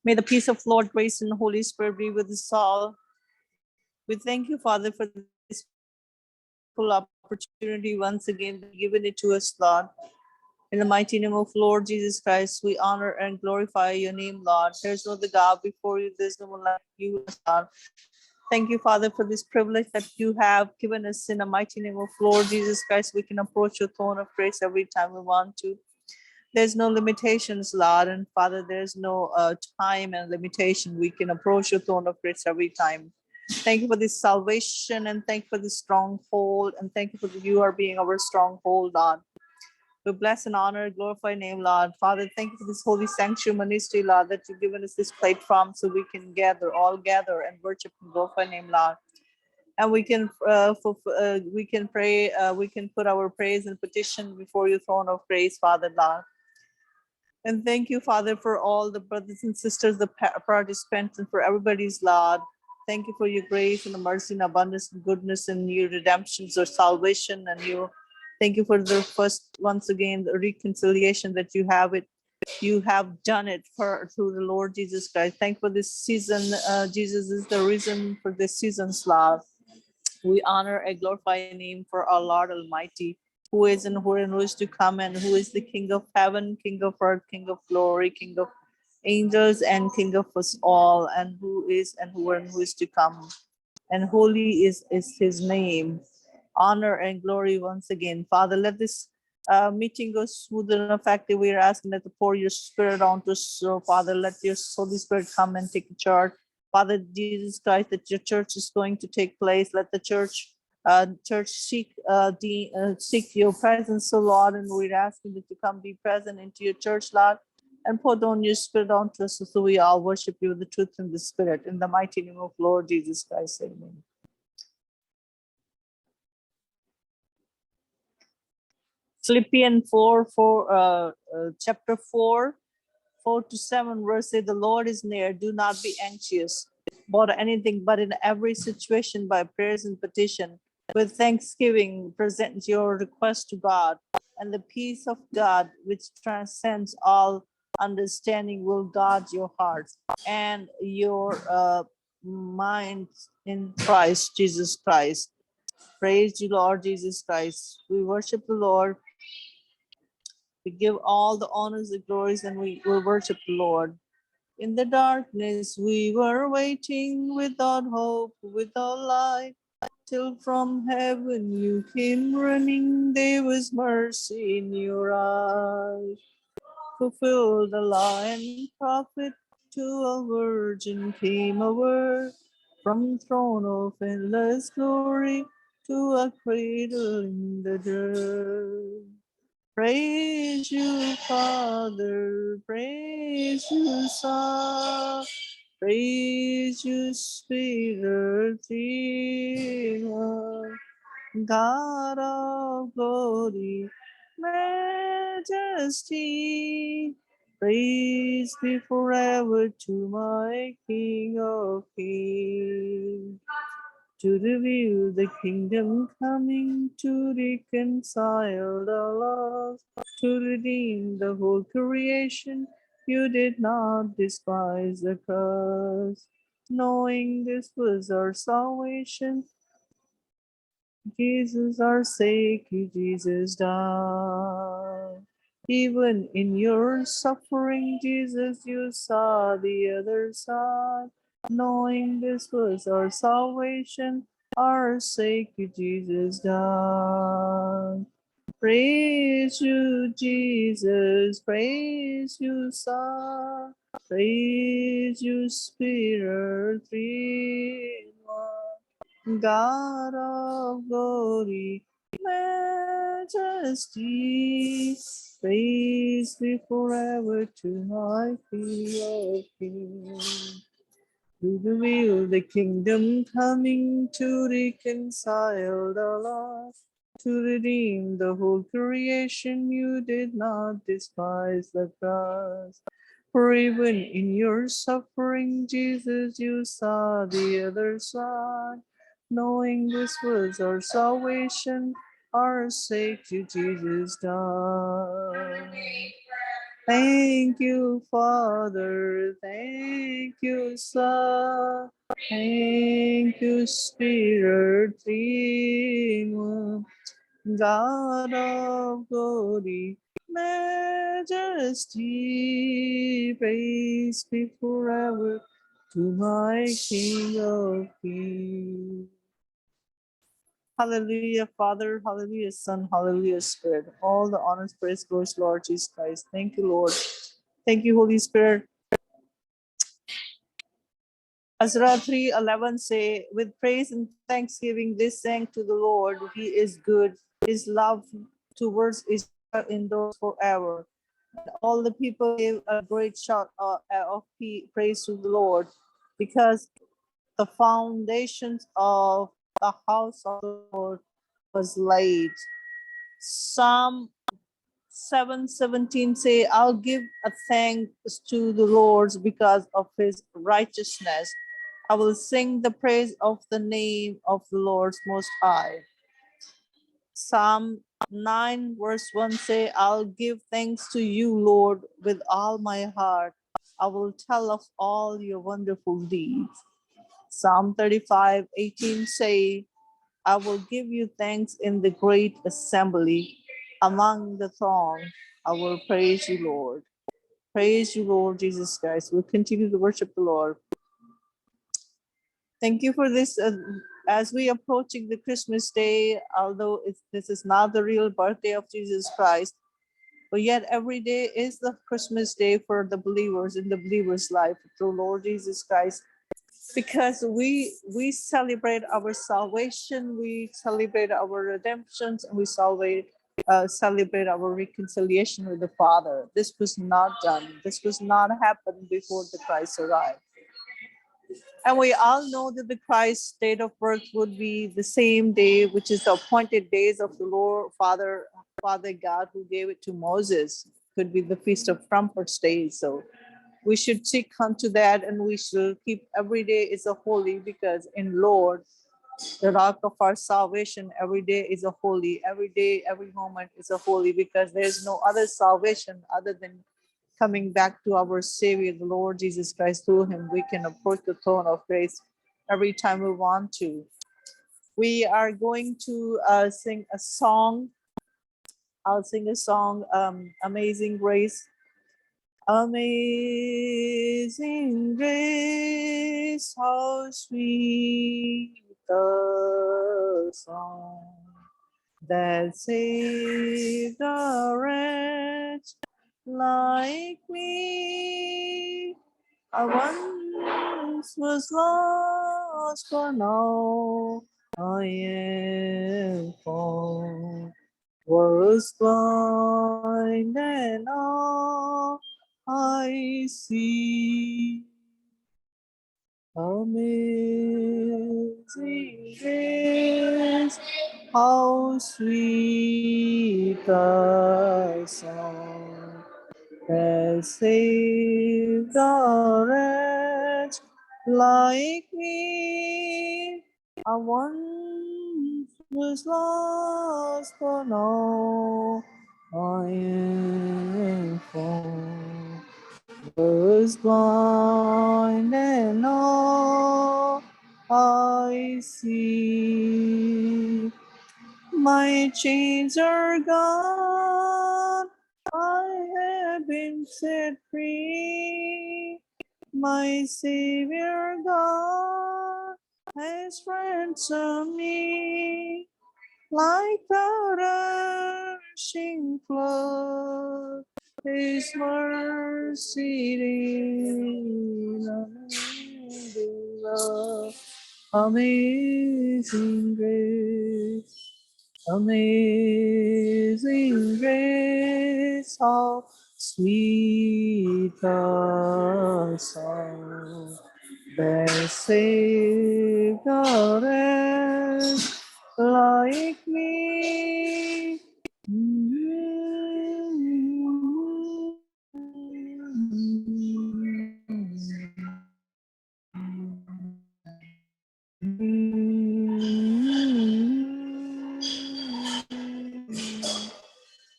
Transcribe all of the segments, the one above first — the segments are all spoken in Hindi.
May the peace of Lord, grace, and the Holy Spirit be with us all. We thank you, Father, for this full opportunity once again given it to us, Lord. In the mighty name of Lord Jesus Christ, we honor and glorify your name, Lord. There's no other God before you, there's no one like you, Lord. Thank you, Father, for this privilege that you have given us in the mighty name of Lord Jesus Christ. We can approach your throne of grace every time we want to. There's no limitations, Lord, and Father, there's no time and limitation. We can approach your throne of grace every time. Thank you for this salvation, and thank you for this stronghold, and thank you for you are being our stronghold, Lord. We bless and honor, glorify your name, Lord. Father, thank you for this holy sanctuary ministry, Lord, that you've given us this platform so we can all gather and worship and glorify your name, Lord. And we can pray, we can put our praise and petition before your throne of grace, Father, Lord. And thank you, Father, for all the brothers and sisters, the participants, and for everybody's, Lord. Thank you for your grace and the mercy and abundance and goodness and your redemptions or salvation. And you, thank you for the first, once again, the reconciliation that you have it. You have done it through the Lord Jesus Christ. Thank you for this season. Jesus is the reason for this season's love. We honor and glorify your name for our Lord Almighty, who is and who is to come, and who is the King of heaven, King of earth, King of glory, King of angels, and King of us all, and who is and who is to come. And holy is his name. Honor and glory once again. Father, let this meeting go smooth and effective. We are asking that to pour your spirit onto us. So, Father, let your Holy Spirit come and take charge. Father Jesus Christ, that your church is going to take place. Let the church seek your presence, so Lord, and we're asking that you come be present into your church, Lord, and pour down your spirit onto us, so we all worship you with the truth and the spirit. In the mighty name of Lord Jesus Christ, amen. Philippians chapter 4, 4-7 verse say, the Lord is near, do not be anxious about anything, but in every situation by prayers and petition with thanksgiving present your request to God, and the peace of God, which transcends all understanding, will guard your hearts and your minds in Christ Jesus Christ. Praise you, Lord Jesus Christ. We worship the Lord. We give all the honors and glories, and we will worship the Lord. In the darkness we were waiting, without hope, without light, till from heaven you came running. There was mercy in your eyes. Fulfill the law and prophet, to a virgin came a word, from throne of endless glory to a cradle in the dirt. Praise you, Father, praise you, Son, praise you, Spirit, God of glory, majesty. Praise be forever to my King of Kings. To reveal the kingdom coming, to reconcile the lost, to redeem the whole creation. You did not despise the cross, knowing this was our salvation. Jesus, our sake, Jesus died. Even in your suffering, Jesus, you saw the other side. Knowing this was our salvation, our sake, Jesus died. Praise you, Jesus, praise you, Son, praise you, Spirit, three in one. God of glory, majesty, praise be forever to my King of Kings. To reveal the kingdom coming, to reconcile the lost, to redeem the whole creation. You did not despise the cross. For even in your suffering, Jesus, you saw the other side. Knowing this was our salvation, our sake, you, Jesus, died. Thank you, Father. Thank you, Son. Thank you, Spirit, three in one. God of glory, majesty, praise be forever to my King of Kings. Hallelujah, Father, hallelujah, Son, hallelujah, Spirit. All the honors, praise goes, Lord Jesus Christ. Thank you, Lord. Thank you, Holy Spirit. Ezra 3:11 say, with praise and thanksgiving, this sang to the Lord. He is good. His love towards Israel endures forever. And all the people gave a great shout of praise to the Lord, because the foundations of the house of the Lord was laid. Psalm 7:17 say, I'll give a thanks to the Lord because of his righteousness. I will sing the praise of the name of the Lord Most High. Psalm 9 verse 1 say, I'll give thanks to you, Lord, with all my heart. I will tell of all your wonderful deeds. Psalm 35:18 say, I will give you thanks in the great assembly. Among the throng, I will praise you, Lord. Praise you, Lord Jesus Christ. We'll continue to worship the Lord. Thank you for this. As we approaching the Christmas day, although this is not the real birthday of Jesus Christ, but yet every day is the Christmas day for the believers in the believer's life through Lord Jesus Christ. Because we celebrate our salvation, we celebrate our redemptions, and we celebrate our reconciliation with the Father. This was not done. This was not happened before the Christ arrived. And we all know that the Christ's date of birth would be the same day, which is the appointed days of the Lord Father God who gave it to Moses. Could be the Feast of Trumpets Day. So we should seek unto that, and we should keep every day is a holy, because in Lord, the rock of our salvation, every day is a holy. Every day, every moment is a holy, because there's no other salvation other than coming back to our Savior, the Lord Jesus Christ. Through him, we can approach the throne of grace every time we want to. We are going to sing a song. I'll sing a song, Amazing Grace. Amazing grace, how sweet the song that saved a wretch like me. I once was lost, but now I am found. Was blind, and now I see. Amazing grace, how sweet the sound that saved a wretch like me. I once was lost, but now I am found. Was blind, and now I see. My chains are gone, I have been set free. My Savior God has ransomed me. Like the rushing flood, his mercy in unending love. Amazing grace, amazing grace, how sweet the sound that saved a wretch like me.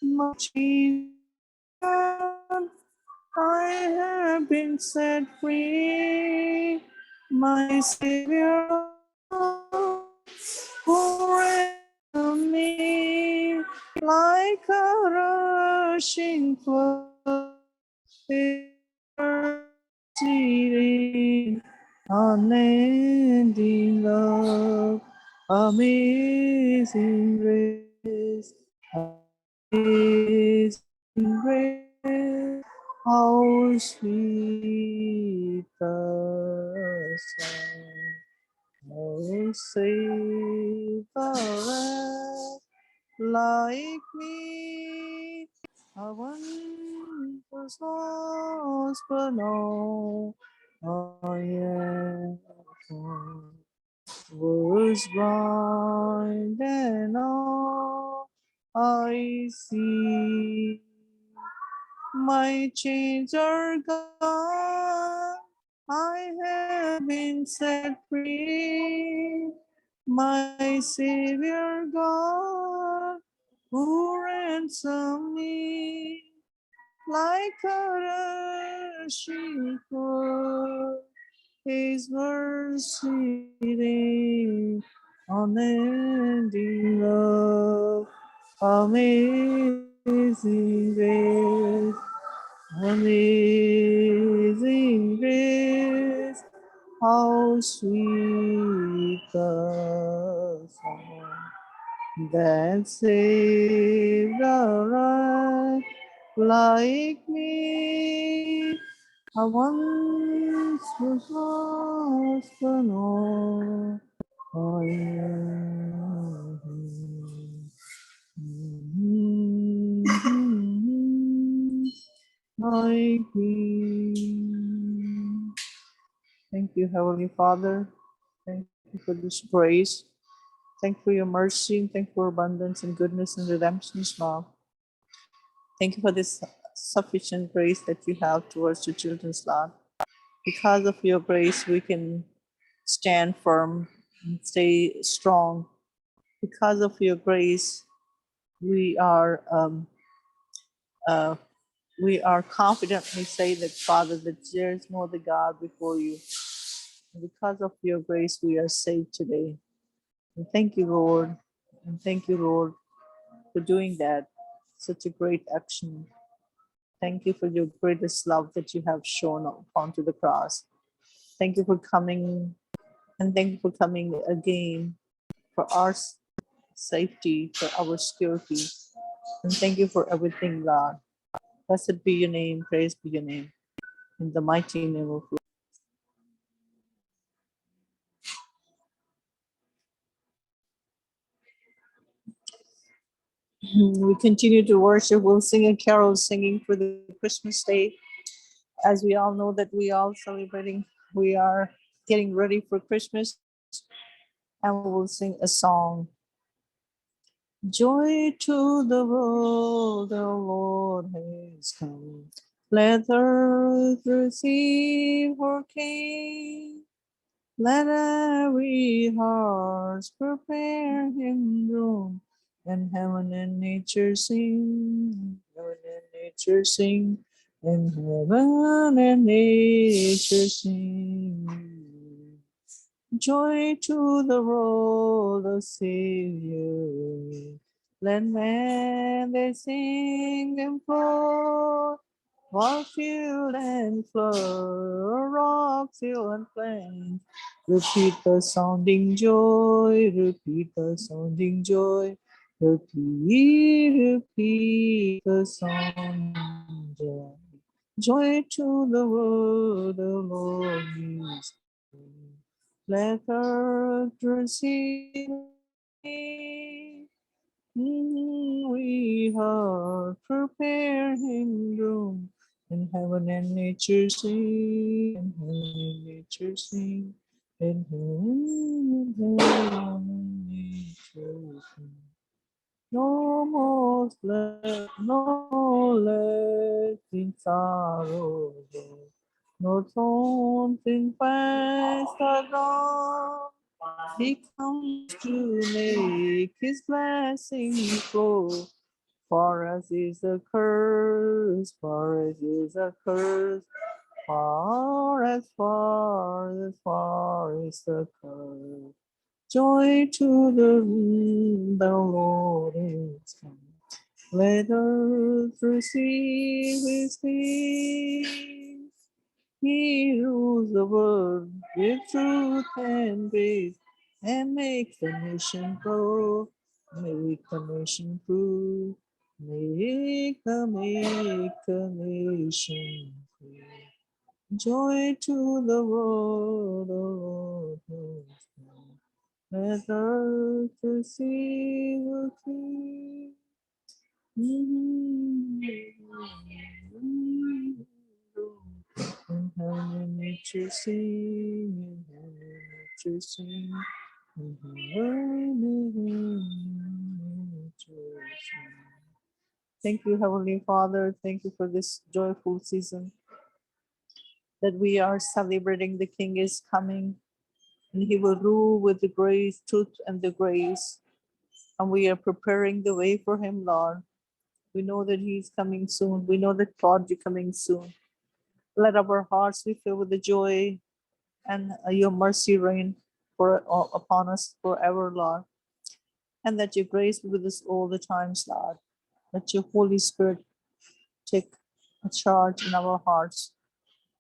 Much have been set free, my Savior, who ransomed me like a rushing flood, exceeding unending love, amazing grace, amazing grace, how sweet the sound. Oh, save the wretch like me. I once lost, but now I am found. Was blind, and now I see. My chains are gone, I have been set free. My Savior God, who ransomed me like a rushing flood, His mercy reigns, unending love, amazing grace. Amazing grace, how sweet the sound that saved a wretch like me. I once was lost, but now I am. My King. Thank you, Heavenly Father. Thank you for this grace. Thank you for your mercy. Thank you for abundance and goodness and redemption's love. Thank you for this sufficient grace that you have towards your children's Lord. Because of your grace, we can stand firm and stay strong. Because of your grace, we are uh, confidently say that, Father, that there is no other God before you. And because of your grace, we are saved today. And thank you, Lord. And thank you, Lord, for doing that. Such a great action. Thank you for your greatest love that you have shown upon to the cross. Thank you for coming, and thank you for coming again for our safety, for our security. And thank you for everything, Lord. Blessed be your name, praise be your name. In the mighty name of we continue to worship. We'll sing a carol singing for the Christmas day. As we all know that we are celebrating, we are getting ready for Christmas, and we will sing a song. Joy to the world, the Lord has come. Let earth receive her King. Let every heart prepare him room, and heaven and nature sing. Heaven and nature sing, and heaven and nature sing. Joy to the world, the Savior. Let man they sing and flow, while field and flood, rock, hill and plain. Repeat the sounding joy, repeat the sounding joy, repeat the sounding joy. Joy to the world, the Lord is come. Let earth receive me. We have prepared him room, and heaven and nature sing, and heaven and nature sing, and heaven and nature sing. No more let, no let in sorrow go. No taunting past are gone. He comes to make his blessing flow. For us is a curse, for us is a curse. far as the cloud. Joy to the Lord is come. Let earth receive his King. He rules the world with truth and grace, and make the nation grow, make the nation prove, make the nation free. Joy to the world, O Lord, let earth receive a King. In heaven nature sing, in heaven nature sing, in heaven nature sing. Thank you, Heavenly Father. Thank you for this joyful season that we are celebrating. The King is coming, and he will rule with the grace, truth, and the grace. And we are preparing the way for him, Lord. We know that he's coming soon. We know that God is coming soon. Let our hearts be filled with the joy and your mercy reign upon us forever, Lord. And that your grace be with us all the times, Lord. Let your Holy Spirit take a charge in our hearts.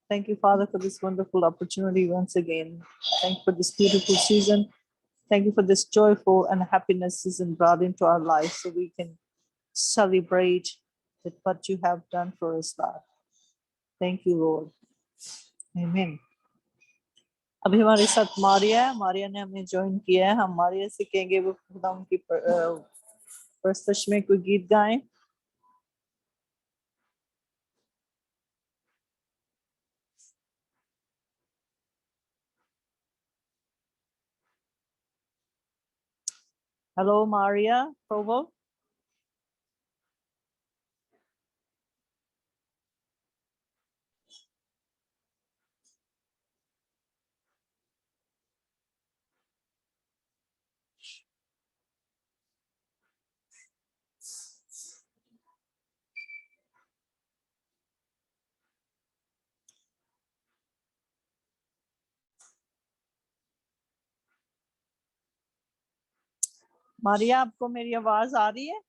Thank you, Father, for this wonderful opportunity once again. Thank you for this beautiful season. Thank you for this joyful and happiness season brought into our lives so we can celebrate that what you have done for us, Lord. Thank you, Lord. Amen. अभी हमारे साथ मारिया ने हमें ज्वाइन किया है. हम मारिया से कहेंगे वो खुदा उनकी प्रस्तुति में कोई गीत गाएं. Hello, Maria Provo. मारिया, आपको मेरी आवाज आ रही है?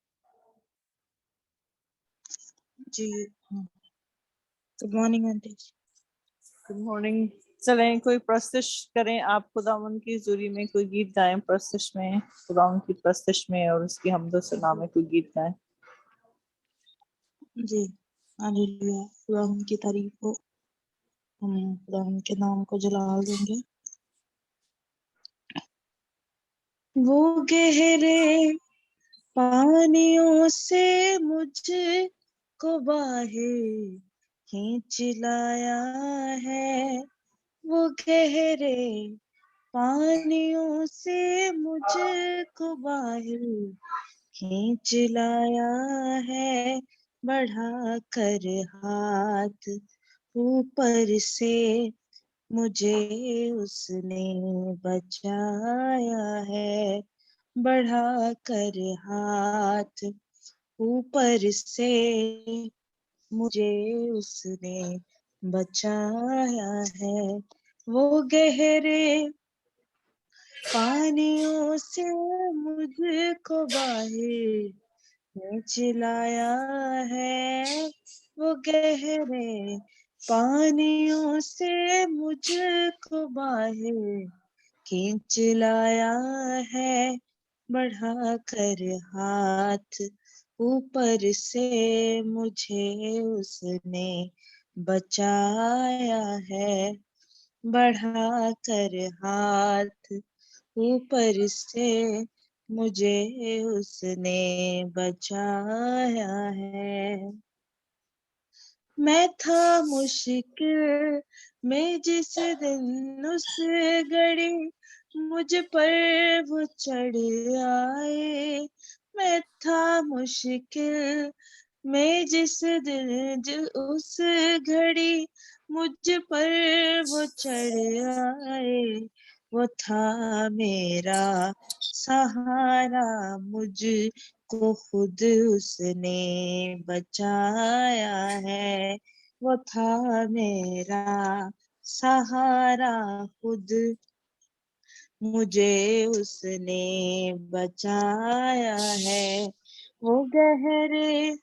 जी. Good morning aunty. Good morning. चलें कोई प्रस्तुति करें. आप खुदावन की हुजूरी में कोई गीत गाएं. प्रस्तुति में, खुदावन की प्रस्तुति में और उसकी हम्दो सना में कोई गीत गाएं. जी. हालेलुया. खुदा की तारीफ हो. हम खुदा के नाम को जलाल देंगे. वो गहरे पानियों से मुझको बाहर खींच लाया है. वो गहरे पानियों से मुझको बाहर खींच लाया है. बढ़ा कर हाथ ऊपर से मुझे उसने बचाया है. बढ़ा कर हाथ ऊपर से मुझे उसने बचाया है. वो गहरे पानियों से मुझको बाहर खींच लाया है. वो गहरे पानियों से मुझको बाहर खींच लाया है. बढ़ा कर हाथ ऊपर से मुझे उसने बचाया है. बढ़ा कर हाथ ऊपर से मुझे उसने बचाया है. मैं था मुश्किल में जिस दिन उस घड़ी मुझ पर वो चढ़ आए. मैं था मुश्किल में जिस दिन उस घड़ी मुझ पर वो चढ़ आए. वो था मेरा सहारा, मुझको खुद उसने बचाया है. वो था मेरा सहारा खुद, मुझे उसने बचाया है। वो गहरे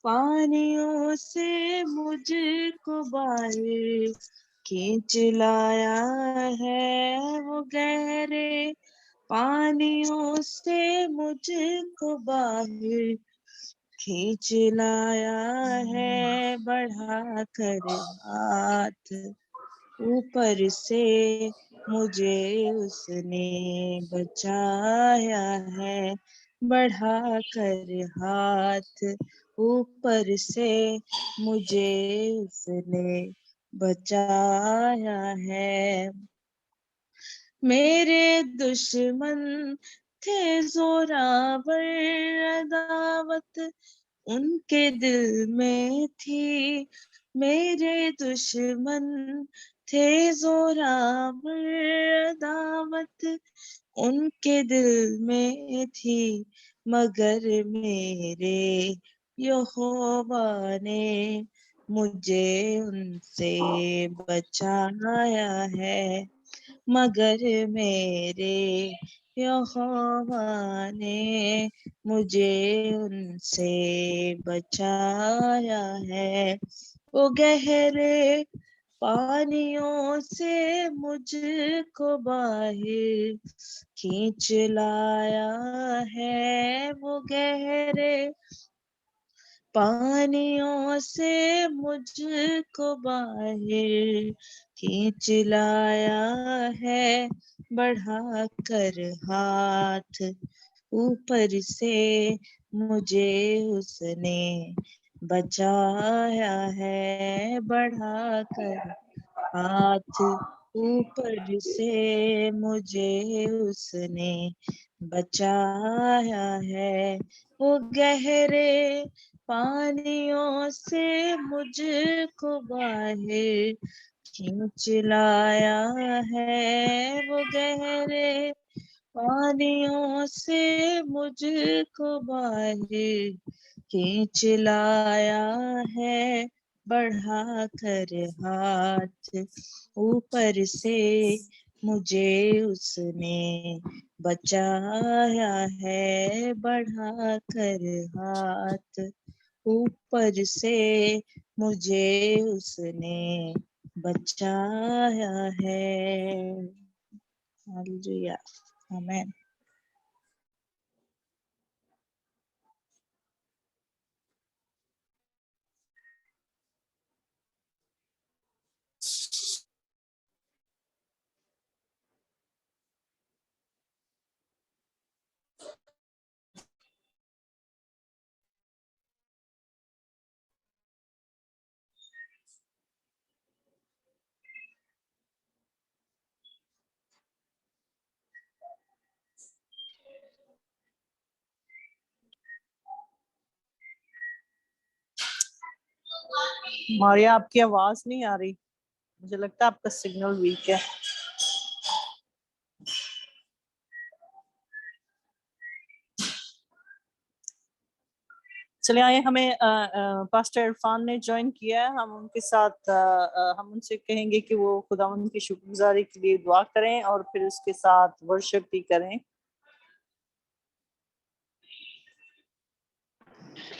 पानियों से मुझको बाहर खींच लाया है। वो गहरे पानियों से मुझको बाहर खींच लाया है। बढ़ा कर हाथ ऊपर से मुझे उसने बचाया है। बढ़ा कर हाथ ऊपर से मुझे उसने बचाया है। मेरे दुश्मन थे जोरावर, अदावत उनके दिल में थी। मेरे दुश्मन थे जोरावर, अदावत उनके दिल में थी। मगर मेरे यहोवा ने मुझे उनसे बचाया है। मगर मेरे यहोवा ने मुझे उनसे बचाया है। वो गहरे पानियों से मुझको बाहर खींच लाया है। वो गहरे पानियों से मुझको बाहर खींच लाया है। बढ़ा कर हाथ ऊपर से मुझे उसने बचाया है। बढ़ा कर हाथ ऊपर से मुझे उसने बचाया है। वो गहरे पानियों से मुझको बाहर खींच लाया है। वो गहरे पानियों से मुझको बाहर खींच लाया है। बढ़ा कर हाथ ऊपर से मुझे उसने बचाया है। बढ़ा कर हाथ ऊपर से मुझे उसने बचाया है। हालेलुया, आमेन। मारिया, आपकी आवाज नहीं आ रही, मुझे लगता है आपका सिग्नल वीक है। चले आए, हमें पास्टर इरफान ने ज्वाइन किया है। हम उनके साथ हम उनसे कहेंगे कि वो खुदावंद की शुक्रगुजारी के लिए दुआ करें और फिर उसके साथ वर्शिप भी करें।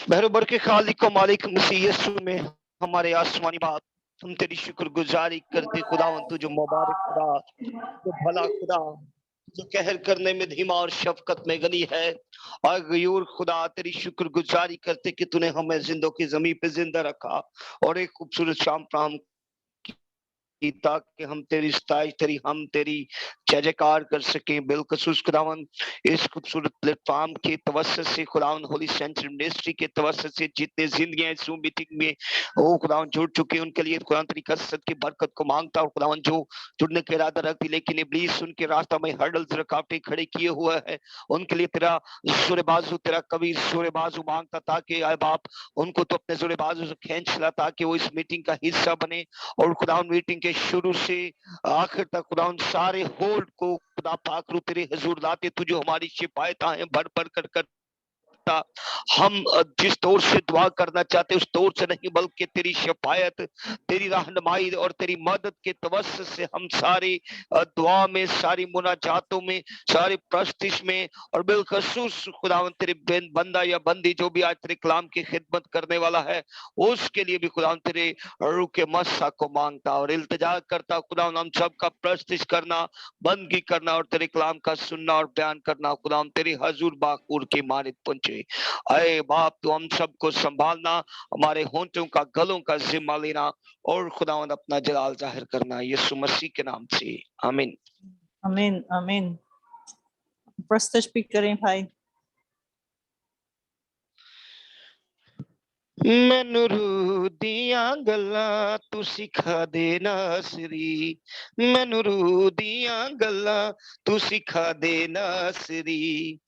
बहरोबर के खालिक को मालिक मसीह यीशु में हमारे आसमानी बाप, हम तेरी शुक्रगुजारी करते खुदावंद, तू जो मुबारक खुदा, जो भला खुदा, जो कहर करने में धीमा और शफकत में गनी है। और गयूर खुदा, तेरी शुक्रगुजारी करते कि तूने हमें जिंदों की जमीन पे जिंदा रखा और एक खूबसूरत शाम प्राम की, ताकि हम तेरी सताई तेरी हम तेरी जय जयकार कर सके। बिलखसूस खुदावन, इस खूबसूरत प्लेटफॉर्म के तवस्सुत से खुदावन, होली सेंटर मिनिस्ट्री के तवस्सुत से जितने जिंदगियां इस Zoom मीटिंग में ओ खुदावन जुड़ चुके, उनके लिए खुदावन तेरी कसरत की बरकत को मांगता और खुदावन जो जुड़ने के इरादा रखती लेकिन इब्लीस उनके रास्ता में हर्डल्स रुकावटें खड़े किए हुआ है, उनके लिए तेरा सूर्य बाजू, तेरा कवि सूर्य बाजू मांगता, ताकि आए बाप उनको तो अपने सूर्य बाजू से खींच ला, ताकि वो इस मीटिंग का हिस्सा बने और खुदावन मीटिंग के शुरू से आखिर तक खुदावन सारे होल्ड को खुदा पाक रू तेरे हुजूर लाते, तू जो हमारी शिकायत हैं भर भर कर पिता, हम जिस दौर से दुआ करना चाहते उस दौर से नहीं, बल्कि तेरी शफायत, तेरी रहनुमाई और तेरी मदद के तवस्सुत से हम सारी दुआ में, सारी मुनाजातों में, सारी प्रस्तिश में और बिलखसूस खुदावन तेरे बंदा या बंदी जो भी आज तेरे कलाम की खिदमत करने वाला है, उसके लिए भी खुदावन तेरे रूह के मस्सा को मांगता और इल्तिजा करता। खुदावन हम सबका प्रस्तिश करना, बंदगी करना और तेरे कलाम का सुनना और बयान करना खुदावन तेरी हजूर बाकूर की मानित पहुंचे। अरे बाप, तू हम सबको संभालना, हमारे होंठों का, गलों का जिम्मा लेना और खुदावन अपना जलाल जाहिर करना, यीशु मसीह के नाम से आमीन। आमीन आमीन। प्रस्तुत भी करें भाई। मैनू रूह दियां गल्लां तू सिखा दे नासरी, मैनू रूह दियां गल्लां तू सिखा दे नासरी,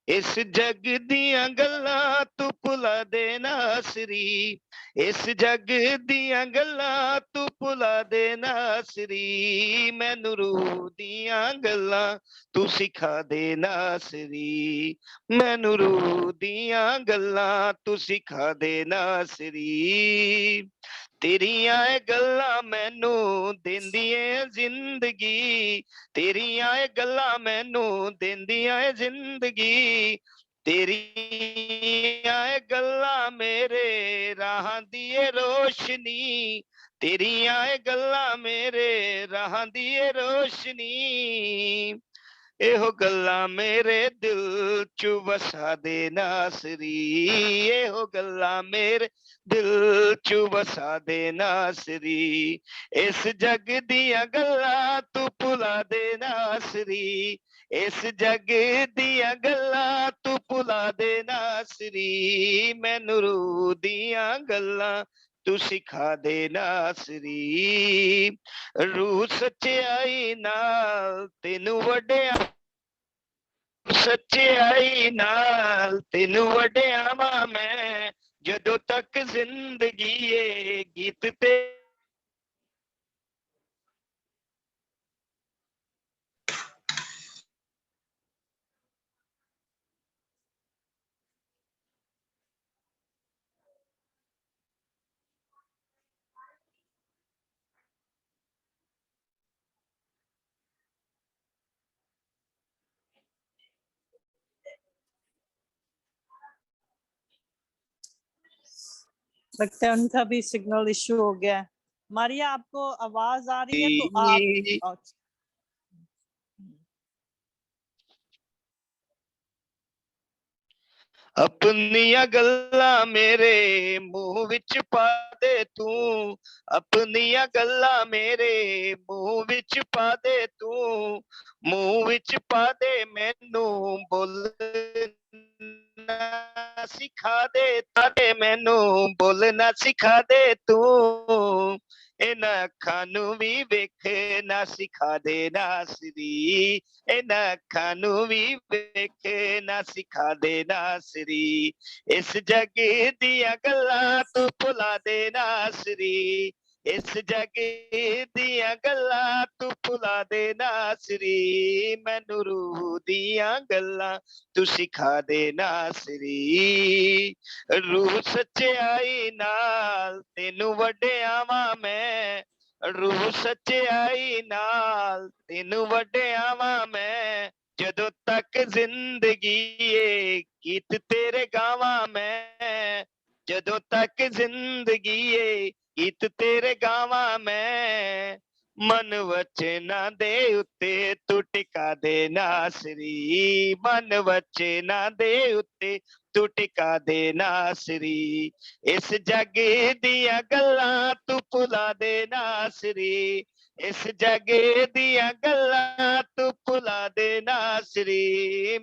इस जग दियां गल्लां तू भुला दे नासरी, इस जग दियां गल्लां तू भुला दे नासरी, मैनू रूह दियां गल्लां तू सिखा दे नासरी, मैनू रूह दियां गल्लां तू सिखा दे नासरी, तेरियां गल्लां मैनू देंदियां जिंदगी, तेरियां गल्लां मैनू देंदियां जिंदगी, तेरियां गल्लां मेरे राहां दी रोशनी, तेरियां गल्लां मेरे राहां दी रोशनी, एहो गल्लां मेरे दिल च वसा दे नासरी, एहो गल्लां मेरे दिल च वसा दे नासरी, इस जग दियां गल्लां तू भुला दे नासरी, इस जग दियां गल्लां तू भुला दे नासरी, मैनू रूह दियां गल्लां तू सिखा दे नासरी, रूह सच्चाई नाल तेनू वड्डिया, सच्चाई नाल तेनू वड्डियावां मैं, जदों तक जिंदगी है गीत ते लगता है उनका भी सिग्नल इशू हो गया है। मारिया, आपको आवाज आ रही है तो आप अपनियां गल्लां मेरे मुंह विच पा दे तू, अपनियां गल्लां मेरे मुंह विच पा दे तू, मुंह विच पा दे मैनू बोलना सिखा दे, ताके मैनू बोलना सिखा दे तू, इन्हां अखां नू भी वेखना सिखा दे नासरी, इन्हां अखां नू भी वेखना सिखा दे नासरी, इस जग दियां गल्लां तू भुला दे नासरी, इस जग दियां गल्लां तू भुला दे नासरी, मैनू रूह दियां गल्लां तू सिखा दे नासरी, रूह सच्चाई नाल तेनू वड्डियावां मैं, रूह सच्चाई नाल तेनू वड्डियावां मैं, जदों तक जिंदगी है गीत तेरे गावां मैं, जदों तक जिंदगी है गीत तेरे गावां मैं, मन वचना दे उत्ते तू टिका दे नासरी, मन वचना दे उत्ते तू टिका दे नासरी, इस जग दियां गल्लां तू भुला दे नासरी, इस जग दियां गल्लां तू भुला दे नासरी,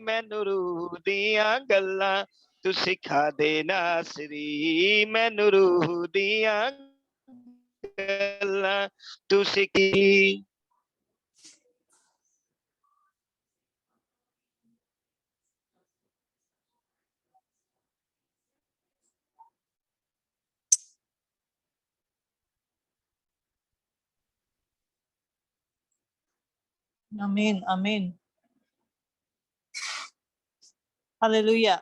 मैनू रूह दियां गल्लां तू सिखा दे नासरी, मैनू रूह दियां गल्लां तू सिखी। आमीन आमीन। हालेलुया।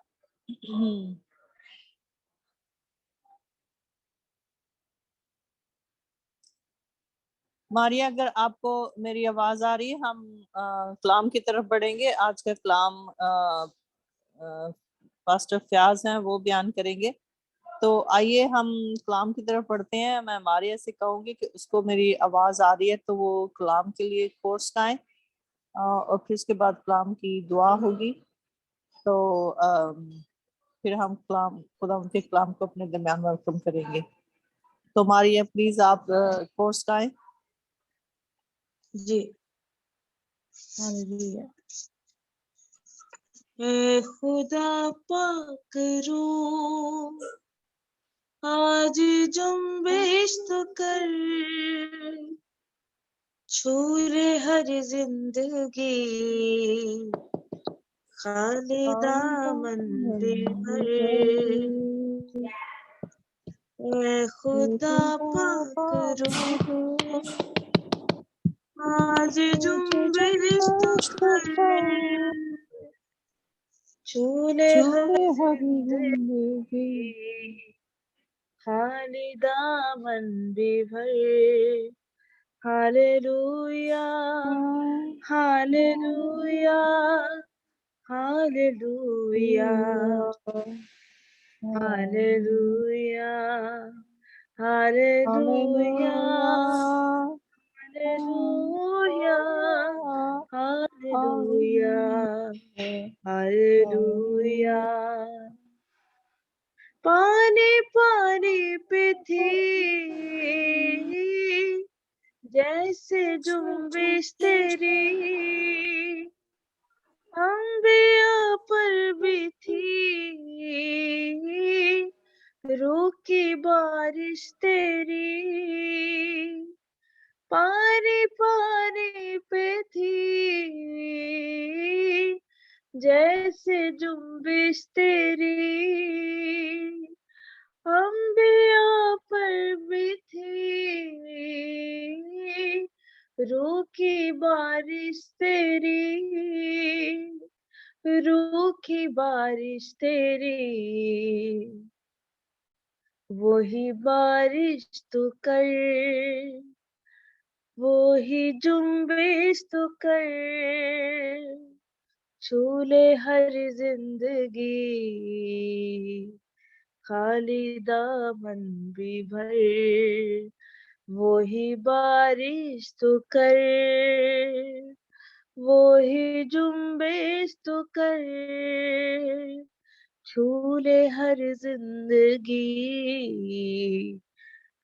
मारिया, अगर आपको मेरी आवाज आ रही है, हम कलाम की तरफ बढ़ेंगे। आज का कलाम पास्टर फयाज हैं, वो बयान करेंगे। तो आइए हम कलाम की तरफ बढ़ते हैं। मैं मारिया से कहूंगी कि उसको मेरी आवाज आ रही है तो वो कलाम के लिए कोर्स आए, और फिर उसके बाद कलाम की दुआ होगी। तो फिर हम कलाम, खुदा उनके कलाम को अपने दरमियान वेलकम करेंगे। तो मारिया प्लीज आप कोर्स आए। जी। हालेलुया। ए खुदा पाक रूह, आज जुम्बिश तो कर, छू ले हर जिंदगी, खाली दामन दे भर। ए खुदा पाक रूह, आज जुम्बिश तो कर, छू ले हर जिंदगी, खाली दामन भी भर। Hallelujah, hallelujah, hallelujah, hallelujah, hallelujah, hallelujah, hallelujah, hallelujah. पानी पानी पे थी जैसे जुम्बिश तेरी, अंबिया पर भी थी रूकी बारिश तेरी। पानी पानी पे थी जैसे जुम्बिश तेरी, अंबिया पर भी थी रूकी बारिश तेरी, रूकी बारिश तेरी। वही बारिश तो कर, वही जुम्बिश तो कर, छू ले हर जिंदगी, खाली दामन भी भर। वही बारिश तो कर, वही जुम्बिश तो कर, छू ले हर जिंदगी,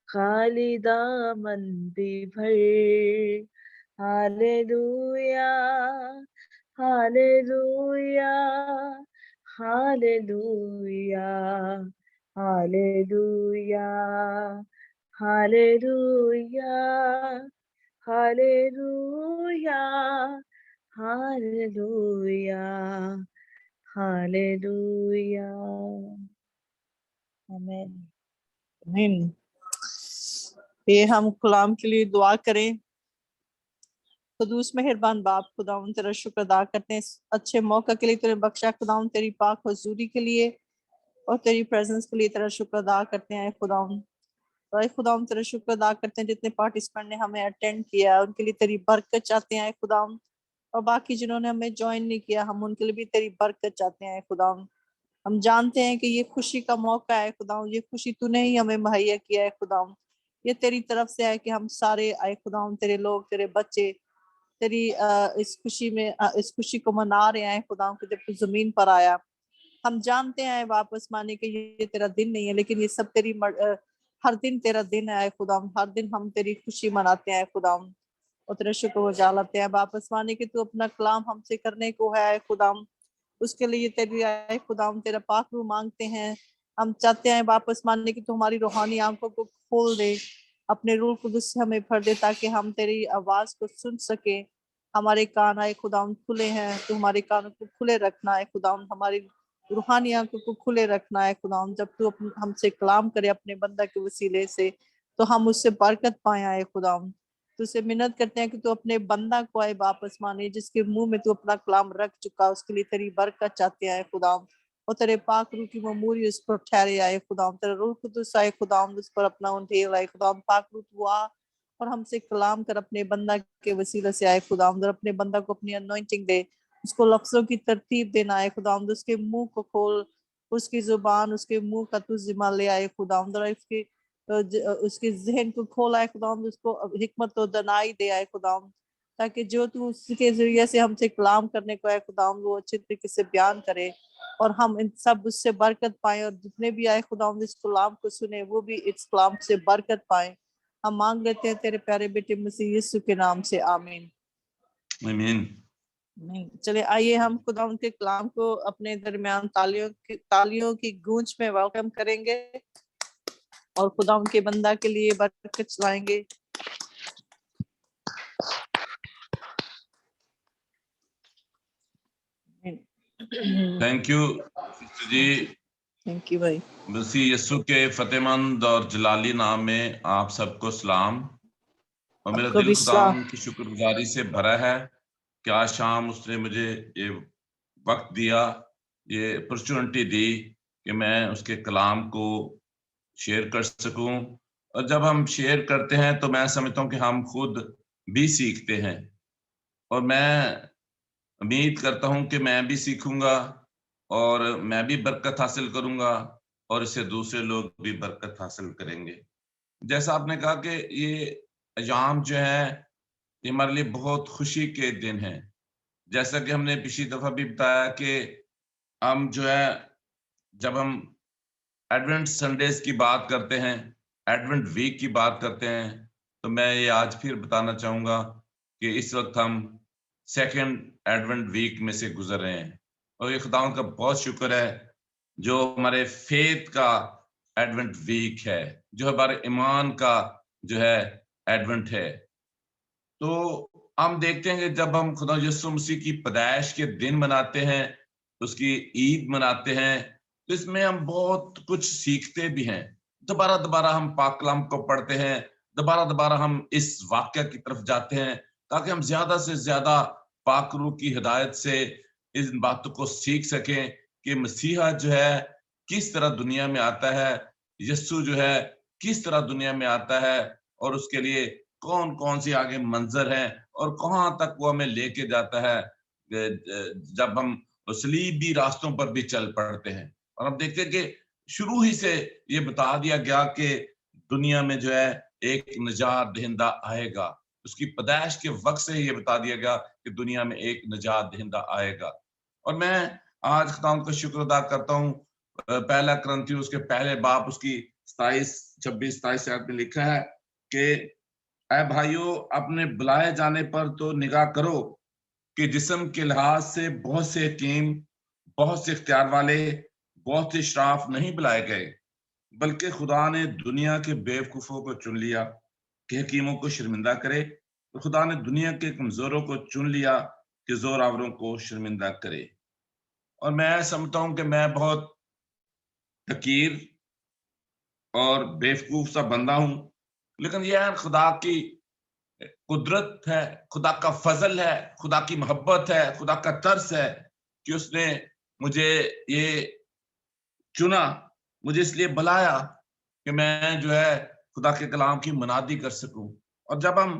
खाली दामन भी भर। Hallelujah, hallelujah, hallelujah, hallelujah, hallelujah, hallelujah, hallelujah, hallelujah. आमीन। आमीन। ये हम कलाम के लिए दुआ करें। खुदूस मेहरबान बाप खुदावन, तेरा शुक्र अदा करते हैं इस अच्छे मौका के लिए तूने बख्शा खुदावन, तेरी पाक हुजूरी के लिए और तेरी प्रेजेंस के लिए तेरा शुक्र अदा करते हैं खुदावन। तो खुदावन तेरा शुक्र अदा करते हैं जितने पार्टिसिपेंट ने हमें अटेंड किया है, उनके लिए तेरी बरकत चाहते हैं खुदावन। और बाकी जिन्होंने हमें ज्वाइन नहीं किया, हम उनके लिए भी तेरी बरकत चाहते हैं खुदावन। हम जानते हैं कि ये खुशी का मौका है खुदावन, ये खुशी तूने ही हमें मुहैया किया है खुदावन। ये तेरी तरफ से है कि हम सारे आए खुदावन, तेरे लोग, तेरे बच्चे तेरी इस खुशी में इस खुशी को मना रहे हैं खुदावन कि जब तू जमीन पर आया। हम जानते हैं वापस माने कि ये तेरा दिन नहीं है, लेकिन ये सब तेरी हर दिन तेरा दिन है खुदावन। हर दिन हम तेरी खुशी मनाते हैं खुदावन और तेरे शुक्र गुजार लाते हैं वापस माने कि तू अपना कलाम हमसे करने को है खुदावन। उसके लिए तेरी आए खुदावन, तेरा पाक रूह मांगते हैं। हम चाहते हैं वापस मानने की तू हमारी रूहानी आंखों को खोल दे, अपने रूह कुदस से हमें भर दे ताकि हम तेरी आवाज को सुन सके। हमारे कान आए खुदावन खुले हैं, तू हमारे कानों को खुले रखना है खुदावन। हमारी रूहानी आंखों को खुले रखना है खुदावन। जब तू हमसे कलाम करे अपने बंदा के वसीले से, तो हम उससे बरकत पाए आए खुदावन। तुझसे मिन्नत करते हैं कि तू अपने बंदा को आए वापस माने, जिसके मुंह में तू अपना कलाम रख चुका, उसके लिए तेरी बरकत चाहते हैं खुदा। और तेरे पाक रूह की ममूरी उस पर ठहरे आए खुदाम, तेरा रूह कुदुस आए खुदाम, उस पर अपना उंडेल आए खुदाम। पाक रूह तू आ और हमसे कलाम कर अपने बंदा के वसीले से आए खुदाम, अपने बंदा को अपनी अनॉइंटिंग दे, उसको लफ्जों की तरतीब देना है खुदाम, उसके मुंह को खोल, उसकी जुबान उसके मुंह का तू जिम्मा ले आए खुदाम, उसके उसके जहन को खोला है खुदाम, उसको हिकमत और दनाई दे आए खुदाम, ताकि जो तू उसके जरिए से हमसे कलाम करने को है खुदाम वो अच्छे तरीके से बयान करे और हम इन सब उससे बरकत पाए, और जितने भी आए खुदाम इस कलाम को सुने वो भी इस कलाम से बरकत पाए। हम मांग लेते हैं तेरे प्यारे बेटे मसीह यीशु के नाम से, आमीन। आमीन। नहीं, चले आइए हम खुदा उनके कलाम को अपने दरमियान तालियों की गूंज में वेलकम करेंगे और खुदा उनके बंदा के लिए बरकत चलाएंगे। थैंक यू जी। थैंक यू भाई। मसीह यीशु के फतेहमंद और जलाली नाम में आप सबको सलाम। और मेरा आपको दिल भी खुदा सलाम। की शुक्रगुजारी से भरा है कि आज शाम उसने मुझे ये वक्त दिया, ये अपॉर्चुनिटी दी कि मैं उसके कलाम को शेयर कर सकूं। और जब हम शेयर करते हैं तो मैं समझता हूं कि हम खुद भी सीखते हैं, और मैं उम्मीद करता हूं कि मैं भी सीखूंगा और मैं भी बरकत हासिल करूंगा और इससे दूसरे लोग भी बरकत हासिल करेंगे। जैसा आपने कहा कि ये अयाम जो है ये हमारे लिए बहुत खुशी के दिन हैं। जैसा कि हमने पिछली दफा भी बताया कि हम जो है जब हम एडवेंट संडेज की बात करते हैं, एडवेंट वीक की बात करते हैं, तो मैं ये आज फिर बताना चाहूंगा कि इस वक्त हम सेकंड एडवेंट वीक में से गुजर रहे हैं, और ये खुदावंद का बहुत शुक्र है जो हमारे फेथ का एडवेंट वीक है, जो हमारे ईमान का जो है एडवेंट है। तो हम देखते हैं कि जब हम खुदा यीशु मसीह की पैदाइश के दिन मनाते हैं, उसकी ईद मनाते हैं, तो इसमें हम बहुत कुछ सीखते भी हैं। दोबारा दोबारा हम पाक कलाम को पढ़ते हैं, दोबारा दोबारा हम इस वाक्य की तरफ जाते हैं ताकि हम ज्यादा से ज्यादा पाक रूह की हिदायत से इन बातों को सीख सकें कि मसीहा जो है किस तरह दुनिया में आता है, यीशु जो है किस तरह दुनिया में आता है, और उसके लिए कौन कौन सी आगे मंजर है और कहां तक वो हमें लेके जाता है जब हम सलीबी रास्तों पर भी चल पड़ते हैं। और हम देखते हैं कि शुरू ही से ये बता दिया गया कि दुनिया में जो है एक निजात दहिंदा आएगा। उसकी पैदाइश के वक्त से ही ये बता दिया गया कि दुनिया में एक निजात दहिंदा आएगा। और मैं आज खुदावंद का शुक्र अदा करता हूँ, पहला कुरिन्थियों उसके पहले बाब उसकी 26-27 आयत में लिखा है कि ऐ भाइयों, अपने बुलाए जाने पर तो निगाह करो कि जिस्म के लिहाज से बहुत से हकीम, बहुत से इख्तियार वाले, बहुत से शराफ नहीं बुलाए गए, बल्कि खुदा ने दुनिया के बेवकूफों को चुन लिया कि हकीमों को शर्मिंदा करे, तो खुदा ने दुनिया के कमजोरों को चुन लिया कि जोरावरों को शर्मिंदा करे। और मैं समझता हूं कि मैं बहुत फकीर और बेवकूफ सा बंदा हूं, लेकिन यह खुदा की कुदरत है, खुदा का फजल है, खुदा की मोहब्बत है, खुदा का तरस है कि उसने मुझे ये चुना, मुझे इसलिए बुलाया कि मैं जो है खुदा के कलाम की मुनादी कर सकूं। और जब हम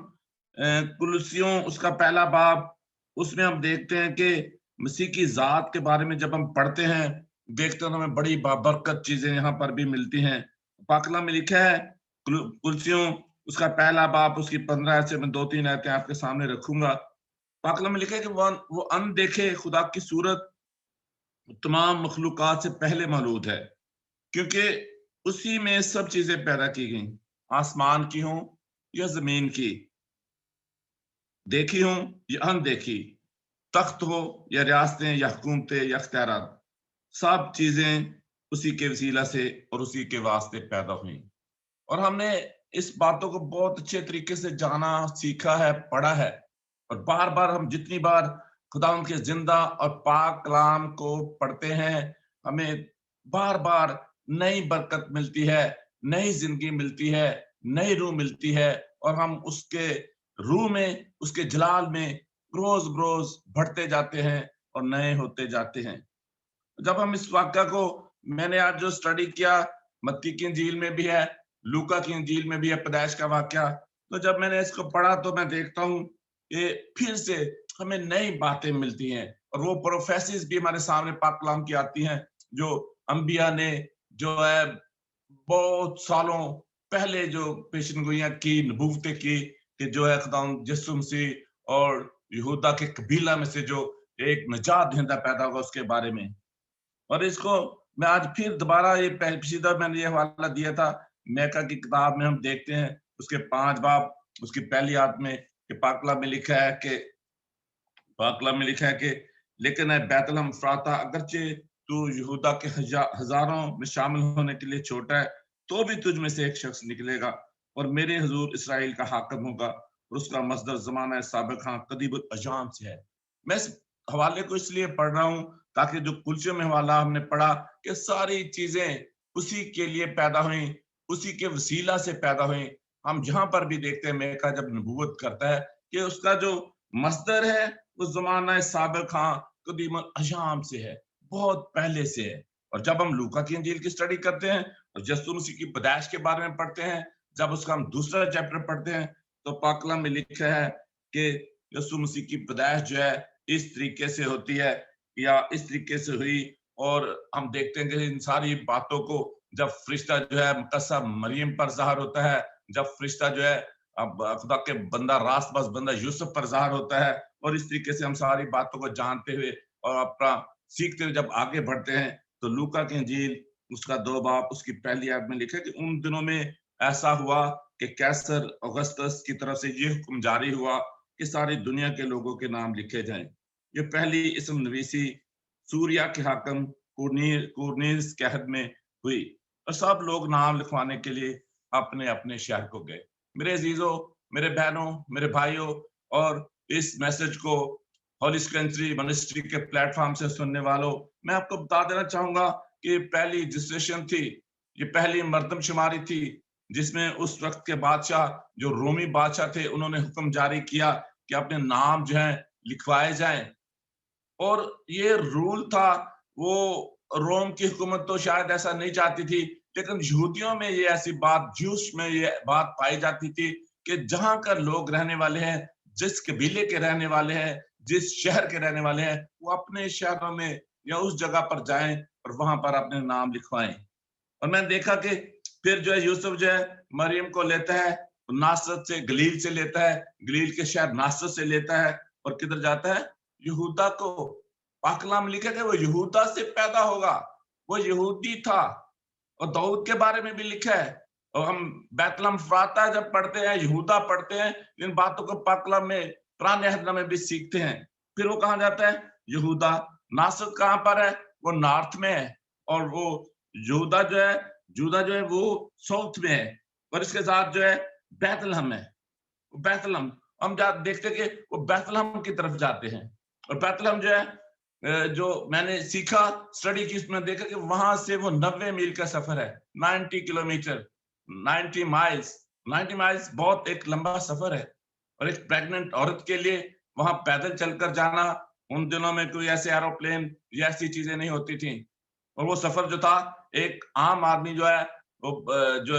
कुलुसियों उसका पहला बाब उसमें हम देखते हैं कि मसीह की जात के बारे में जब हम पढ़ते हैं, देखते हैं तो हमें बड़ी बाबरकत चीजें यहाँ पर भी मिलती हैं। पाक कलाम में लिखा है कुलुसियों उसका पहला बाब उसकी 15 आयत से मैं 2-3 आयतें आपके सामने रखूंगा। पाक कलाम में लिखा है कि वो अनदेखे खुदा की सूरत तमाम मखलूकात से पहले मौजूद है, क्योंकि उसी में सब चीजें पैदा की गई, आसमान की हो या जमीन की, देखी हो या अनदेखी, तख्त हो या रियासतें या हुकूमतें या इख्तियारात, सब चीजें उसी के वसीला से और उसी के वास्ते पैदा हुई। और हमने इस बातों को बहुत अच्छे तरीके से जाना, सीखा है, पढ़ा है, और बार बार हम जितनी बार खुदावंद के जिंदा और पाक कलाम को पढ़ते हैं, हमें बार बार नई बरकत मिलती है, नई जिंदगी मिलती है, नई रूह मिलती है, और हम उसके रूह में, उसके जलाल में रोज रोज बढ़ते जाते हैं और नए होते जाते हैं। जब हम इस वाक्य को, मैंने आज जो स्टडी किया, मत्ती की इंजील में भी है, लूका की इंजील में भी है पैदाइश का वाक्य, तो जब मैंने इसको पढ़ा तो मैं देखता हूँ ये फिर से हमें नई बातें मिलती हैं, और वो प्रोफेसिस भी हमारे सामने पाक कलाम की आती हैं, जो अंबिया ने जो है बहुत सालों पहले जो पेशनगोइयां की, नबूवतें की, कि जो है खुदावंद यीशु मसीह और यहूदा के कबीला में से जो एक निजात दहिंदा पैदा होगा उसके बारे में। और इसको मैं आज फिर दोबारा, ये पिछली दफा मैंने ये हवाला दिया था, मैका की किताब में हम देखते हैं उसके 5 बाब उसकी पहली आयत में कि पाक कलाम में लिखा है कि लेकिन है बैतलहम फ्राता, अगरचे तू यहूदा के हजारों में शामिल होने के लिए छोटा है, तो भी तुझ में से एक शख्स निकलेगा और मेरे हुजूर इसराइल का हाकिम होगा, और उसका मसदर ज़माना साबिक हाँ कदीबुल अजाम से है। मैं इस हवाले को इसलिए पढ़ रहा हूँ ताकि जो कुलचे में हवाला हमने पढ़ा कि सारी चीजें उसी के लिए पैदा हुई, उसी के वसीला से पैदा हुई। हम जहां पर भी देखते हैं मेका जब नबूवत करता है कि उसका जो मसदर है वो ज़माना साबिक हाँ कदीमुल अजाम से है, बहुत पहले से है। और जब हम लूका की इंजील की स्टडी करते हैं और यीशु मसीह की पैदाइश के बारे में पढ़ते हैं, जब उसका हम दूसरा चैप्टर पढ़ते हैं तो पाक कलाम में लिखा है कि यीशु मसीह की पैदाइश जो है इस तरीके से होती है या इस तरीके से हुई। और हम देखते हैं कि इन सारी बातों को जब फरिश्ता जो है मुकद्दसा मरियम पर ज़ाहिर होता है, जब फरिश्ता जो है अब खुदा के बंदा रास्तबाज बंदा यूसुफ पर ज़ाहिर होता है, और इस तरीके से हम सारी बातों को जानते हुए और अपना सीखते हुए जब आगे बढ़ते हैं तो लूका की इंजील उसका 2 बाब उसकी पहली आयत में लिखा है कि उन दिनों में ऐसा हुआ कि कैसर औगस्तस की तरफ से ये हुक्म जारी हुआ कि सारी दुनिया के लोगों के नाम लिखे जाएं। ये पहली इसम नवीसी सूरिया के हाकिम कुरनीस के अहद में हुई, और सब लोग नाम लिखवाने के लिए अपने अपने शहर को गए। मेरे अजीजों, मेरे बहनों, मेरे भाइयों, और इस मैसेज को होली सेकेंडरी मिनिस्ट्री के प्लेटफॉर्म से सुनने वालों, मैं आपको बता देना चाहूंगा कि पहली रजिस्ट्रेशन थी, ये पहली मर्दमशुमारी थी जिसमें उस वक्त के बादशाह जो रोमी बादशाह थे उन्होंने हुक्म जारी किया कि अपने नाम जो है लिखवाए जाएं। और ये रूल था, वो रोम की हुकूमत तो शायद ऐसा नहीं चाहती थी, लेकिन यहूदियों में ये ऐसी बात, ज्यूस में ये बात पाई जाती थी कि जहां का लोग रहने वाले हैं, जिस कबीले के रहने वाले हैं, जिस शहर के रहने वाले हैं, वो अपने शहरों में या उस जगह पर जाएं और वहां पर अपने नाम लिखवाएं। और मैंने देखा कि फिर जो है यूसुफ जो है मरियम को लेता है, नासरत से, गलील से लेता है, गलील के शहर नासरत से लेता है और किधर जाता है, यहूदा को। पाक कलाम में लिखा है वो यहूदा से पैदा होगा, वो यहूदी था। और दाऊद के बारे में भी लिखा है। और हम बैतलहम फ्राता जब पढ़ते हैं, यहूदा पढ़ते हैं, इन बातों को पाक कलाम में पुराने अहद में भी सीखते हैं। फिर वो कहाँ जाता है, यहूदा। नासरत कहाँ पर है, वो नॉर्थ में है, और वो यहूदा जो है वो साउथ में है। और इसके साथ जो है बैतलहम है, बैतलहम हम देखते हैं कि वो बैतलहम की तरफ जाते हैं। और बैतलहम जो है जो मैंने सीखा, स्टडी की, उसमें देखा कि वहां से वो 90 मील का सफर है, 90 किलोमीटर, 90 माइल्स बहुत एक लंबा सफर है। और एक प्रेग्नेंट औरत के लिए वहां पैदल चलकर जाना, उन दिनों में कोई ऐसे एरोप्लेन या ऐसी चीजें नहीं होती थी। और वो सफर जो था, एक आम आदमी जो है वो जो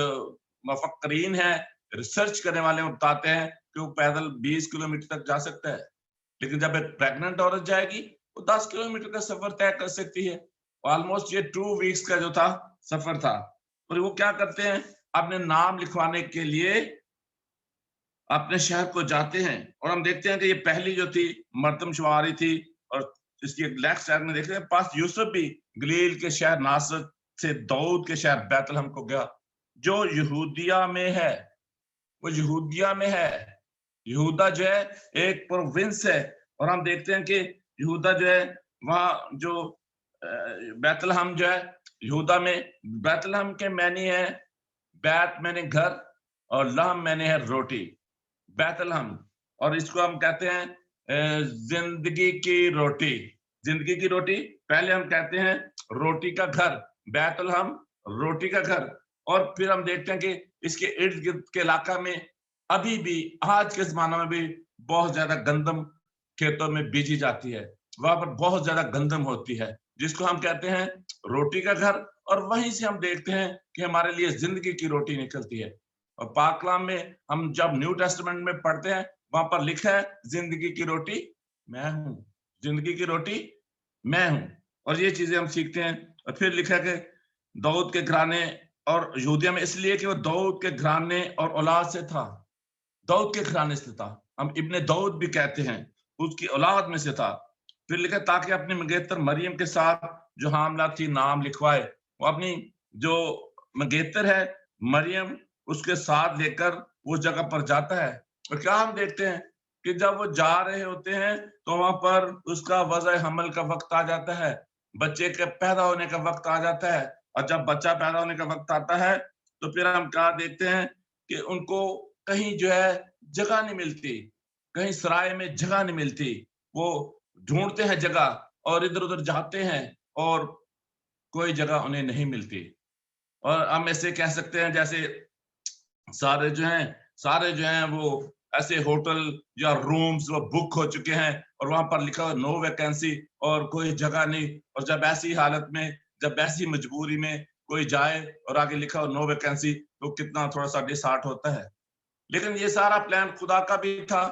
मुफक्करीन है, रिसर्च करने वाले बताते हैं कि वो पैदल 20 किलोमीटर तक जा सकता है। लेकिन जब एक प्रेग्नेंट औरत जाएगी वो 10 किलोमीटर का सफर तय कर सकती है। ऑलमोस्ट ये 2 वीक्स का जो था सफर था। और वो क्या करते हैं, अपने नाम लिखवाने के लिए अपने शहर को जाते हैं। और हम देखते हैं कि ये पहली जो थी मर्दमशुमारी थी। और इसकी नेक्स्ट साइड में देखते हैं, पास यूसुफ भी गलील के शहर नासरत से दाऊद के शहर बैतलहम को गया, जो यहूदिया में है। वो यहूदिया में है। यहूदा जो है एक प्रोविंस है। और हम देखते हैं कि यहूदा जो है वहाँ जो बैतलहम जो है यहूदा में, बैतलहम के मैनी है बैत मैंने घर और लहम मैंने है रोटी, बैतलहम। और इसको हम कहते हैं जिंदगी की रोटी। जिंदगी की रोटी, पहले हम कहते हैं रोटी का घर, बैतलहम रोटी का घर। और फिर हम देखते हैं कि इसके इर्द गिर्द के इलाका में अभी भी आज के जमाने में भी बहुत ज्यादा गंदम खेतों में बीजी जाती है। वहां पर बहुत ज्यादा गंदम होती है, जिसको हम कहते हैं रोटी का घर, और वहीं से हम देखते हैं कि हमारे लिए जिंदगी की रोटी निकलती है। और पाक कलाम में हम जब न्यू टेस्टामेंट में पढ़ते हैं, वहां पर लिखा है जिंदगी की रोटी मैं हूं, जिंदगी की रोटी मैं हूं। और ये चीजें हम सीखते हैं। और फिर लिखा है कि दाऊद के घराने और यहूदिया में, इसलिए कि वो दाऊद के घराने और औलाद से था, दाऊद के घराने से था, हम इब्ने दाऊद भी कहते हैं, उसकी औलाद में से था। फिर लिखा ताकि अपनी मंगेतर मरियम के साथ जो हामला थी नाम लिखवाए। वो अपनी जो मंगेतर है मरियम, उसके साथ लेकर उस जगह पर जाता है। और क्या हम देखते हैं कि जब वो जा रहे होते हैं तो वहां पर उसका वज़ा हमल का वक्त आ जाता है, बच्चे के पैदा होने का वक्त आ जाता है। और जब बच्चा पैदा होने का वक्त आता है तो फिर हम क्या देखते हैं कि उनको कहीं जो है जगह नहीं मिलती, कहीं सराय में जगह नहीं मिलती। वो ढूंढते हैं जगह और इधर उधर जाते हैं और कोई जगह उन्हें नहीं मिलती। और हम ऐसे कह सकते हैं जैसे सारे जो हैं वो ऐसे होटल या रूम्स वो बुक हो चुके हैं और वहां पर लिखा हुआ नो वैकेंसी और कोई जगह नहीं। और जब ऐसी हालत में, जब ऐसी मजबूरी में कोई जाए और आगे लिखा हो नो वैकेंसी, तो कितना थोड़ा सा डिसहार्ट होता है। लेकिन ये सारा प्लान खुदा का भी था।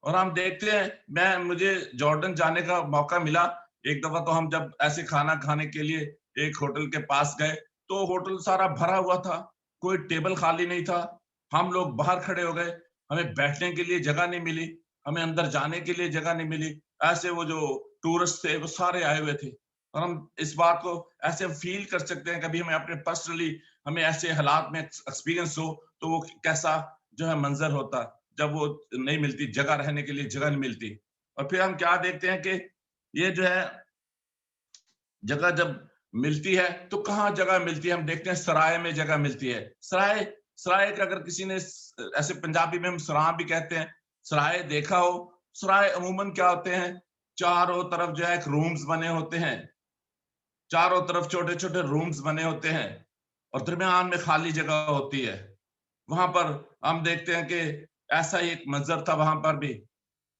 और हम देखते हैं, मुझे जॉर्डन जाने का मौका मिला एक दफा। तो हम जब ऐसे खाना खाने के लिए एक होटल के पास गए तो होटल सारा भरा हुआ था, कोई टेबल खाली नहीं था। हम लोग बाहर खड़े हो गए, हमें बैठने के लिए जगह नहीं मिली, हमें अंदर जाने के लिए जगह नहीं मिली। ऐसे वो जो टूरिस्ट थे वो सारे आए हुए थे। और हम इस बात को ऐसे फील कर सकते हैं, कभी हमें अपने पर्सनली हमें ऐसे हालात में एक्सपीरियंस हो तो वो कैसा जो है मंजर होता जब वो नहीं मिलती, जगह रहने के लिए जगह नहीं मिलती। और फिर हम क्या देखते हैं कि ये जो है जगह जब मिलती है तो कहाँ जगह मिलती है, हम देखते हैं सराय में जगह मिलती है। सराय सराय का अगर किसी ने ऐसे पंजाबी में हम सराय भी कहते हैं, सराय देखा हो। सराय अमूमन क्या होते हैं, चारों तरफ जो है रूम्स बने होते हैं, चारों तरफ छोटे छोटे रूम्स बने होते हैं और दरमियान में खाली जगह होती है। वहां पर हम देखते हैं कि ऐसा ही एक मंजर था, वहां पर भी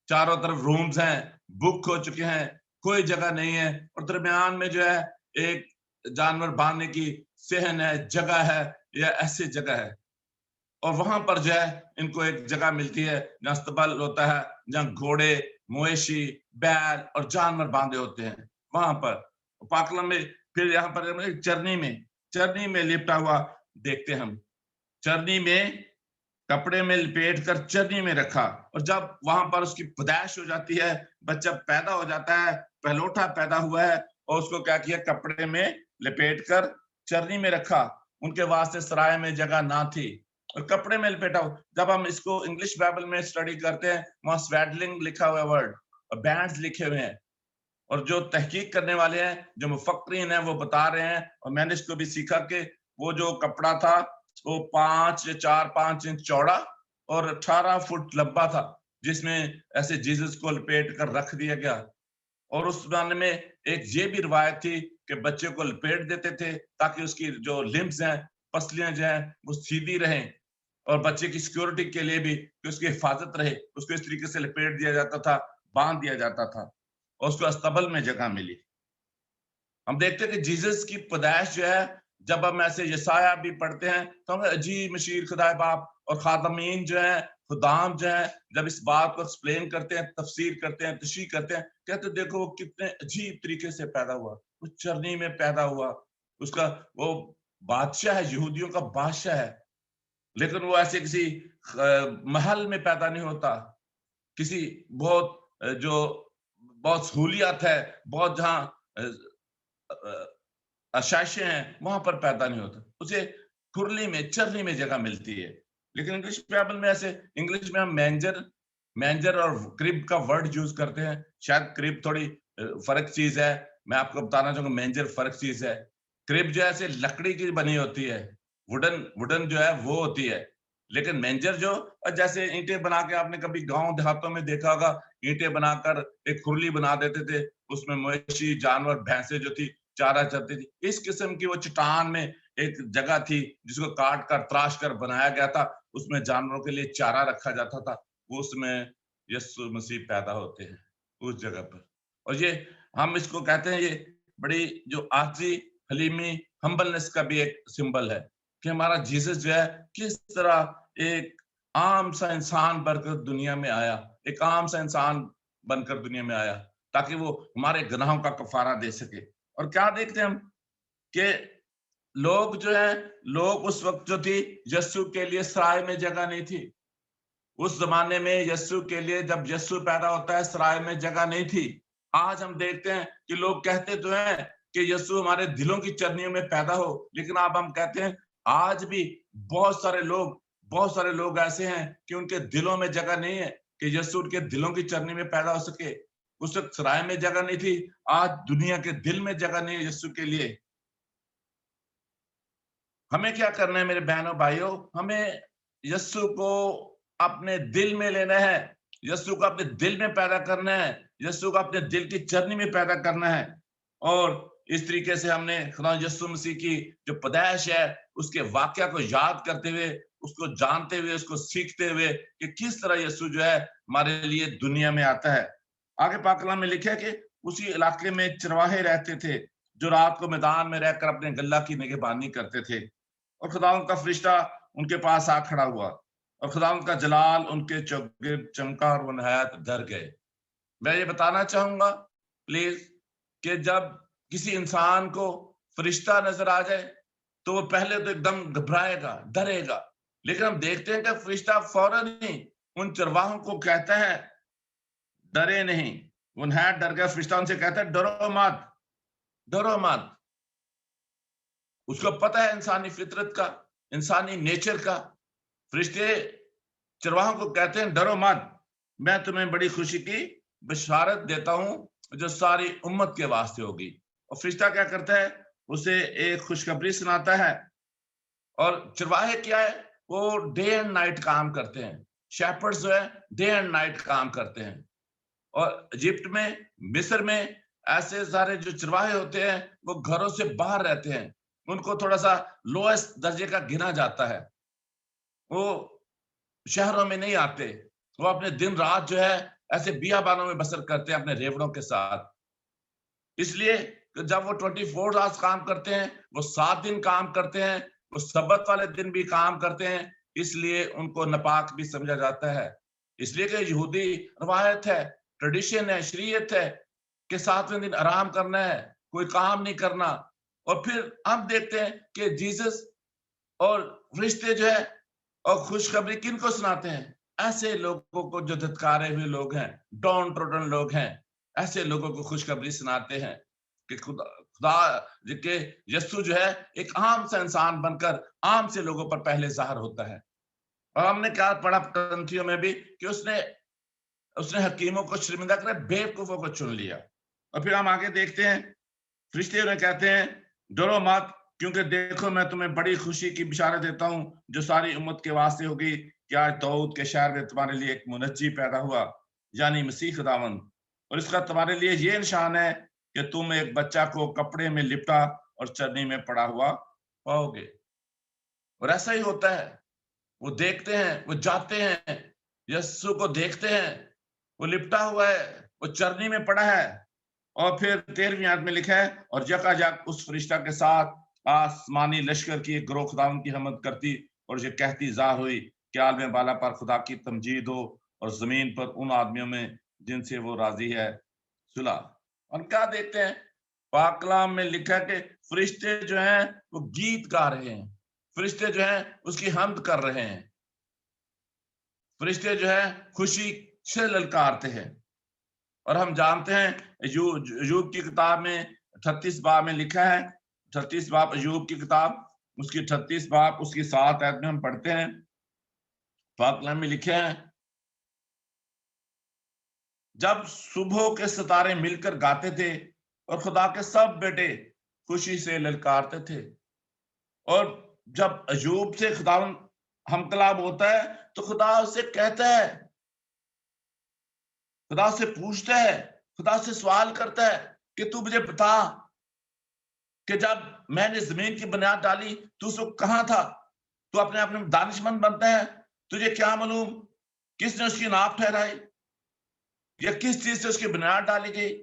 चारों तरफ रूम्स हैं, बुक हो चुके हैं, कोई जगह नहीं है। और दरमियान में जो है एक जानवर बांधने की सेहन है, जगह है, या ऐसी जगह है। और वहां पर जो है इनको एक जगह मिलती है जहां अस्तबल होता है, जहां घोड़े, मवेशी, बैल और जानवर बांधे होते हैं वहां पर पाकलम में। फिर यहाँ पर चरनी में लिपटा हुआ देखते हैं हम, चरनी में कपड़े में लपेट कर चरनी में रखा। और जब वहां पर उसकी पैदाइश हो जाती है, बच्चा पैदा हो जाता है, पहलोठा पैदा हुआ है, और उसको क्या किया, कपड़े में लपेट कर चरनी में रखा। उनके वास्ते सराय में जगह ना थी और कपड़े में लपेटा हो। जब हम इसको इंग्लिश बाइबल में स्टडी करते हैं, वहां स्वेडलिंग लिखा हुआ है वर्ड, और बैंड्स लिखे हुए हैं। और जो तहकीक करने वाले हैं, जो मुफक्रीन हैं, वो बता रहे हैं, और मैंने इसको भी सीखा कि वो जो कपड़ा था वो 4-5 इंच चौड़ा और 18 फुट लंबा था, जिसमें ऐसे जीसस को लपेट कर रख दिया गया। और उस जमाने में एक ये भी रिवायत थी कि बच्चे को लपेट देते थे ताकि उसकी जो लिम्स हैं, पसलियां जो हैं, वो सीधी रहें। और बच्चे की सिक्योरिटी के लिए भी कि उसकी हिफाजत रहे, उसको इस तरीके से लपेट दिया जाता था, बांध दिया जाता था, और उसको अस्तबल में जगह मिली। हम देखते हैं कि जीसस की पैदाइश जो है, जब हम ऐसे यसाया भी पढ़ते हैं तो हम अजीब मशीर खुदाए बाप और खादमीन जो है, खुदाम जो है, जब इस बात को एक्सप्लेन करते हैं, तफसीर करते हैं, तशरीह करते हैं, कहते देखो वो कितने अजीब तरीके से पैदा हुआ, वो चरनी में पैदा हुआ। उसका वो बादशाह है, यहूदियों का बादशाह है, लेकिन वो ऐसे किसी महल में पैदा नहीं होता, किसी बहुत जो बहुत सहूलियत है, बहुत जहाँ आशाएं हैं, वहां पर पैदा नहीं होता। उसे खुरली में, चरनी में जगह मिलती है। लेकिन इंग्लिश बाइबल में ऐसे, इंग्लिश में हम मैंजर और क्रिब का वर्ड यूज करते हैं। शायद क्रिब थोड़ी फर्क चीज है, मैं आपको बताना चाहूंगा मैंजर फर्क चीज है। क्रिब जो है ऐसे लकड़ी की बनी होती है, वुडन जो है वो होती है। लेकिन मैंजर जो जैसे ईंटें बना के, आपने कभी गांव देहातों में देखा होगा, ईंटें बनाकर एक खुरली बना देते थे, उसमें मवेशी, जानवर, भैंसे जो थी चारा चरती थी। इस किस्म की वो चट्टान में एक जगह थी जिसको काट कर, तराश कर बनाया गया था, उसमें जानवरों के लिए चारा रखा जाता था। वो उसमें यीशु मसीह पैदा होते हैं उस जगह पर। और ये हम इसको कहते हैं, ये बड़ी जो आखिरी हलीमी हम्बलनेस का भी एक सिंबल है कि हमारा जीसस जो है किस तरह एक आम सा इंसान बनकर दुनिया में आया, एक आम सा इंसान बनकर दुनिया में आया ताकि वो हमारे गुनाहों का कफारा दे सके। और क्या देखते हैं हम कि लोग जो है, लोग उस वक्त जो थी यीशु के लिए सराय में जगह नहीं थी। उस जमाने में यीशु के लिए जब यीशु पैदा होता है सराय में जगह नहीं थी। आज हम देखते हैं कि लोग कहते तो हैं कि यीशु हमारे दिलों की चरनियों में पैदा हो, लेकिन अब हम कहते हैं आज भी बहुत सारे लोग ऐसे हैं कि उनके दिलों में जगह नहीं है कि यीशु उनके दिलों की चरनी में पैदा हो सके। उस वक्त सराय में जगह नहीं थी, आज दुनिया के दिल में जगह नहीं है यीशु के लिए। हमें क्या करना है मेरे बहनों भाइयों? हमें यीशु को अपने दिल में लेना है, यीशु को अपने दिल में पैदा करना है, यीशु को अपने दिल की चरनी में पैदा करना है। और इस तरीके से हमने खुदा यीशु मसीह की जो पैदाइश है उसके वाक्य को याद करते हुए, उसको जानते हुए, उसको सीखते हुए कि किस तरह यीशु जो है हमारे लिए दुनिया में आता है। आगे पाक कलाम में लिखा है कि उसी इलाके में चरवाहे रहते थे जो रात को मैदान में रहकर अपने गल्ला की निगहबानी करते थे। और खुदावंद का फरिश्ता उनके पास आ खड़ा हुआ और खुदावंद का जलाल उनके चौगिर्द चमका और वो नहायत डर गए। मैं ये बताना चाहूंगा प्लीज कि जब किसी इंसान को फरिश्ता नजर आ जाए तो वो पहले तो एकदम घबराएगा, डरेगा, लेकिन हम देखते हैं कि फरिश्ता फौरन ही उन चरवाहों को कहता है डरे नहीं। वो नहायत डर गया, फरिश्ता उनसे कहता है डरो मत, डरो मत। उसको पता है इंसानी फितरत का, इंसानी नेचर का। फरिश्ते चरवाहों को कहते हैं डरो मत, मैं तुम्हें बड़ी खुशी की बशारत देता हूं जो सारी उम्मत के वास्ते होगी। और फरिश्ता क्या करता है? उसे एक खुशखबरी सुनाता है। और चरवाहे क्या है? वो डे एंड नाइट काम करते हैं। शेपर्ड्स जो है डे एंड नाइट काम करते हैं। और इजिप्ट में, मिस्र में ऐसे सारे जो चरवाहे होते हैं वो घरों से बाहर रहते हैं, उनको थोड़ा सा लोएस्ट दर्जे का गिना जाता है। वो शहरों में नहीं आते, वो अपने दिन रात जो है ऐसे बियाबानों में बसर करते हैं अपने रेवड़ों के साथ। इसलिए जब वो 24 आवर्स काम करते हैं, वो 7 दिन काम करते हैं, वो सब्बत वाले दिन भी काम करते हैं, इसलिए उनको नापाक भी समझा जाता है। इसलिए कि यहूदी रवायत है, ट्रेडिशन है, शरीयत है कि 7वें दिन आराम करना है, कोई काम नहीं करना। और फिर हम देखते हैं कि जीसस और फरिश्ते जो है और खुशखबरी किनको सुनाते हैं? ऐसे लोगों को जो धत्कारे हुए लोग हैं, डाउन ट्रोडन लोग हैं, ऐसे लोगों को खुशखबरी सुनाते हैं कि खुदा के यीशु जो है एक आम सा इंसान बनकर आम से लोगों पर पहले ज़ाहिर होता है। और हमने क्या पढ़ा ग्रंथियों में भी कि उसने हकीमों को शर्मिंदा कर बेवकूफों को चुन लिया। और फिर हम आगे देखते हैं, फरिश्ते उन्हें कहते हैं डरो मत, क्योंकि देखो मैं तुम्हें बड़ी खुशी की बिशारत देता हूं जो सारी उम्मत के वास्ते होगी कि आज दाऊद के शहर में तुम्हारे लिए एक मुनज्जी पैदा हुआ, यानी मसीह खुदावंद। और इसका तुम्हारे लिए ये निशान है कि तुम एक बच्चा को कपड़े में लिपटा और चरनी में पड़ा हुआ पाओगे। और ऐसा ही होता है, वो देखते हैं, वो जाते हैं, यीशु को देखते हैं, वो लिपटा हुआ है, वो चरनी में पड़ा है। और फिर 13वीं आयत में लिखा है और यकायक उस फरिश्ता के साथ आसमानी लश्कर की एक ग्रोह खुदावंद की हमद करती और ये कहती ज़ाहिर हुई कि आलम बाला पर खुदा की तमजीद हो और जमीन पर उन आदमियों में जिनसे वो राजी है सुलह। हम क्या देखते हैं? पाक कलाम में लिखा है कि फरिश्ते जो हैं वो गीत गा रहे हैं, फरिश्ते जो हैं उसकी हमद कर रहे हैं, फरिश्ते जो है खुशी से ललकारते हैं। और हम जानते हैं अय्यूब की किताब में 38 बाब में लिखा है, 38 बाब अय्यूब की किताब, उसकी 38 बाब उसकी 7 आयत में हम पढ़ते हैं। पाक कलाम में लिखा है जब सुबह के सितारे मिलकर गाते थे और खुदा के सब बेटे खुशी से ललकारते थे। और जब अय्यूब से खुदा हमकलाम होता है तो खुदा उससे कहता है, खुदा से पूछता है, खुदा से सवाल करता है कि तू मुझे बता कि जब मैंने जमीन की बुनियाद डाली तू उस वक्त कहां था? तू अपने आप में दानिशमंद बनता है, तुझे क्या मालूम किसने उसकी नाप ठहराई या किस चीज से उसकी बुनियाद डाली गई?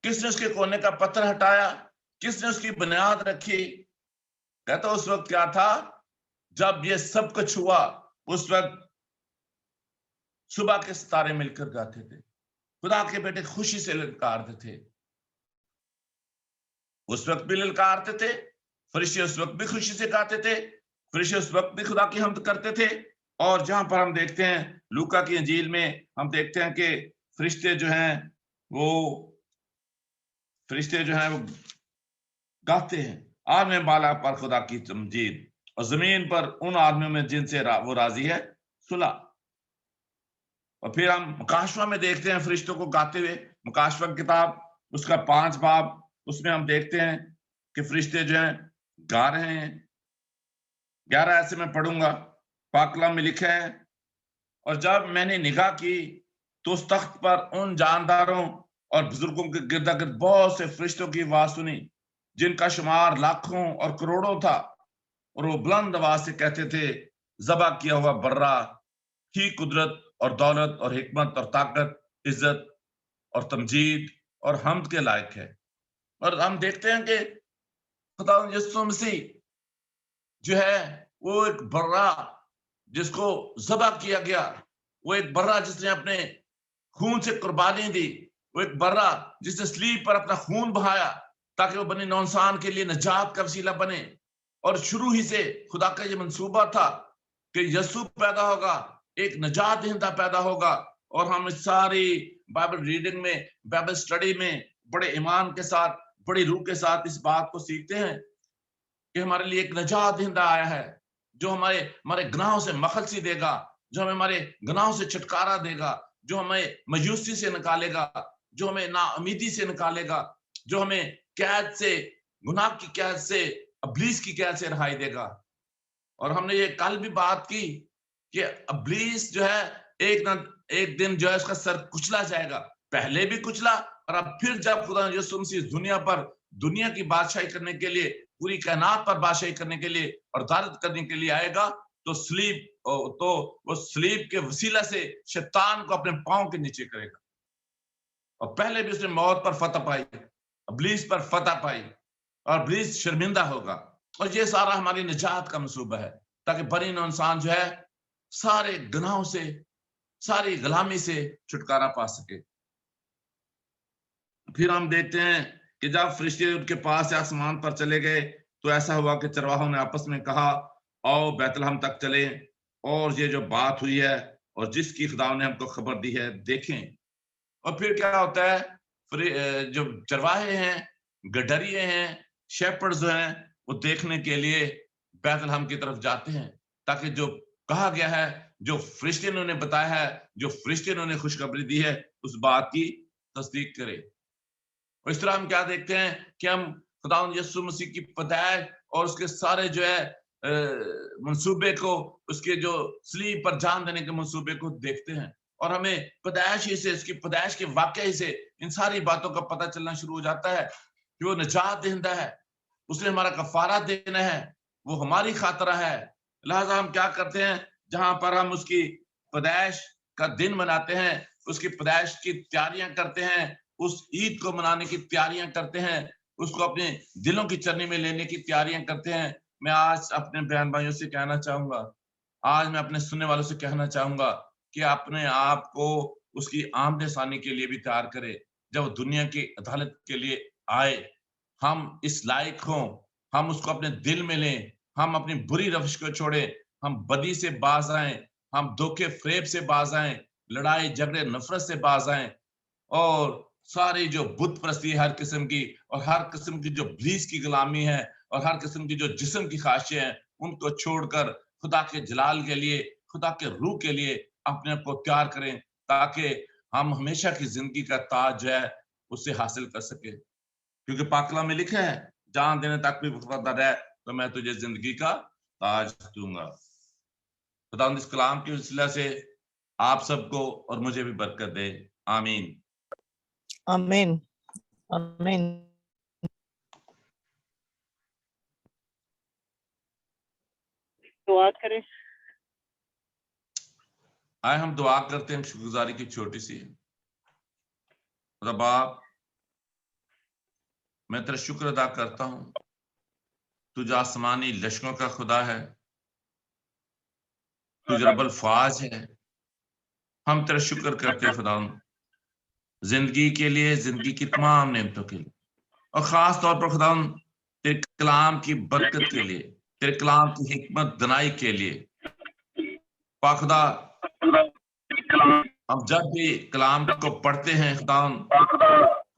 किसने उसके कोने का पत्थर हटाया, किसने उसकी बुनियाद रखी। कहता उस वक्त क्या था, जब ये सब कुछ हुआ, उस वक्त सुबह के सितारे मिलकर गाते थे, खुदा के बेटे खुशी से ललकारते थे। उस वक्त भी ललकारते थे, फरिश्ते उस वक्त भी खुशी से गाते थे, फरिश्ते उस वक्त भी खुदा की हम्द करते थे। और जहां पर हम देखते हैं लूका की इंजील में, हम देखते हैं कि फरिश्ते जो हैं वो गाते हैं, आसमान बाला पर खुदा की तमजीद और जमीन पर उन आदमियों में जिनसे वो राजी है सुला। और फिर हम मुकाशवा में देखते हैं फरिश्तों को गाते हुए। मुकाशवा की किताब उसका 5 बाब, उसमें हम देखते हैं कि फरिश्ते जो हैं गा रहे हैं। 11 ऐसे मैं पढ़ूंगा, पाक कलाम में लिखा है, और जब मैंने निगाह की तो उस तख्त पर उन जानदारों और बुजुर्गों के गिरदा गिर्द बहुत से फरिश्तों की आवाज सुनी, जिनका शुमार लाखों और करोड़ों था, और वो बुलंद आवाज से कहते थे, ज़बा किया हुआ बर्रा ही कुदरत और दौलत और हिकमत और ताकत, इज्जत और तमजीद और हम्द के लायक है। और हम देखते हैं कि खुदा यीशु मसीह जो है वो एक बर्रा जिसको ज़बा किया गया, वो एक बर्रा जिसने अपने खून से कुर्बानी दी, वो एक बर्रा जिसने सलीब पर अपना खून बहाया ताकि वो बनी नौ इंसान के लिए निजात का वसीला बने। और शुरू ही से खुदा का ये मंसूबा था कि यीशु पैदा होगा, एक निजात दहिंदा पैदा होगा। और हम इस सारी बाइबल रीडिंग में, बाइबल स्टडी में बड़े ईमान के साथ, बड़ी रूह के साथ इस बात को सीखते हैं कि हमारे लिए एक निजात दहिंदा आया है, जो हमारे हमारे गुनाहों से मखलसी देगा, जो हमें हमारे गुनाहों से छुटकारा देगा, जो हमें मायूसी से निकालेगा, जो हमें नाउमीदी से निकालेगा, जो हमें कैद से, गुनाह की कैद से, इब्लीस की कैद से रहाई देगा। और हमने ये कल भी बात की कि इब्लीस जो है एक दिन जो है उसका सर कुचला जाएगा, पहले भी कुचला, और अब फिर जब खुदा यीशु मसीह दुनिया पर दुनिया की बादशाही करने के लिए, पूरी कायनात पर बादशाही करने के लिए और दारत करने के लिए आएगा, तो वो सलीब के वसीला से शैतान को अपने पांव के नीचे करेगा। और पहले भी उसने मौत पर फतह पाई, इब्लीस पर फतह पाई, और इब्लीस शर्मिंदा होगा। और ये सारा हमारी निजात का मंसूबा है, ताकि बनी नौ इंसान जो है सारे गुनाहों से, सारी गुलामी से छुटकारा पा सके। फिर हम देखते हैं कि जब फरिश्ते उनके पास से आसमान पर चले गए, तो ऐसा हुआ कि चरवाहों ने आपस में कहा, आओ बैतलहम तक चले, और ये जो बात हुई है और जिसकी खुदा ने हमको खबर दी है देखें। और फिर क्या होता है, जो चरवाहे हैं, गडरिए हैं, शेपर्ड्स जो हैं, वो देखने के लिए बैतलहम की तरफ जाते हैं, ताकि जो कहा गया है, जो फरिश्ते ने उन्हें बताया है, जो फरिश्ते ने उन्हें खुशखबरी दी है, उस बात की तस्दीक करें। और इस तरह हम क्या देखते हैं कि हम खुदावंद यीशु मसीह की पैदाइश और उसके सारे जो है मंसूबे को, उसके जो सलीब पर जान देने के मंसूबे को देखते हैं। और हमें पैदाइश ही से, इसकी पैदाइश के वाकये से इन सारी बातों का पता चलना शुरू हो जाता है कि वो निजात देंदा है, उसने हमारा कफारा देना है, वो हमारी खातिर है। लिहाजा हम क्या करते हैं, जहां पर हम उसकी पैदाइश का दिन मनाते हैं, उसकी पैदाइश की तैयारियां करते हैं, उस ईद को मनाने की तैयारियां करते हैं, उसको अपने दिलों की चरनी में लेने की तैयारियां करते हैं। मैं आज अपने बहन भाइयों से कहना चाहूंगा, आज मैं अपने सुनने वालों से कहना चाहूंगा कि अपने आप को उसकी आमने सानी के लिए भी तैयार करे। जब दुनिया की अदालत के लिए आए, हम इस लायक हों, हम उसको अपने दिल में लें, हम अपनी बुरी रविश को छोड़ें, हम बदी से बाज आएं, हम धोखे फरेब से बाज आएं, लड़ाई झगड़े नफरत से बाज आएं, और सारी जो बुत परस्ती हर किस्म की, और हर किस्म की जो इब्लीस की गुलामी है, और हर किस्म की जो जिस्म की ख्वाहिशें हैं, उनको छोड़कर खुदा के जलाल के लिए, खुदा के रूह के लिए अपने आप को तैयार करें, ताकि हम हमेशा की जिंदगी का ताज जो है उसे हासिल कर सके। क्योंकि पाक कलाम में लिखा है, जान देने तक भी वफादार है तो मैं तुझे जिंदगी का ताज दूंगा। खुदावंद इस कलाम की वसीला से आप सबको और मुझे भी बरकत दे। आमीन। आमीन, आमीन। दुआ करें। आए हम दुआ करते हैं, शुक्रगुजारी की छोटी सी। खुदा बाप, मैं तेरा शुक्र अदा करता हूँ, तुझ आसमानी लश्करों का खुदा है, तुझ रब्बुल फाज है। हम तेरा शुक्र करते खुदा जिंदगी के लिए, जिंदगी की तमाम नेमतों के लिए, और खास तौर पर खुदा तेरे कलाम की बरकत के लिए, तेरे कलाम की हिकमत दनाई के लिए। खुदा हम जब भी कलाम को पढ़ते हैं खुदा,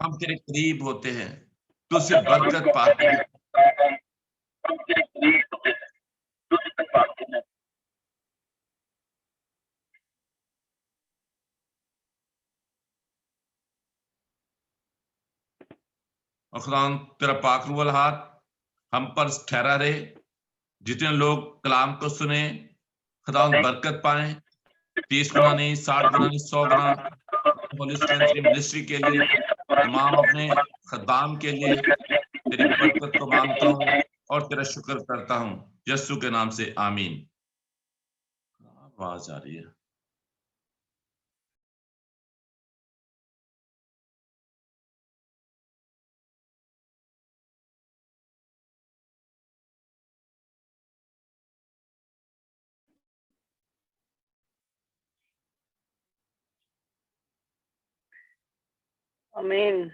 हम तेरे करीब होते हैं, तुझसे बरकत पाते हैं। और खुदा तेरा पाक रूह हाथ हम पर ठहरा रहे। जितने लोग कलाम को सुने खुदा बरकत पाए, 30 गुना नहीं, 60 गुना नहीं, 100 गुना। होली स्ट्रेंथ की मिनिस्ट्री के लिए, तमाम अपने खदाम के लिए तेरी बरकत को मांगता हूँ और तेरा शुक्र करता हूँ, यीशु के नाम से आमीन। आवाज आ रही है। आमीन।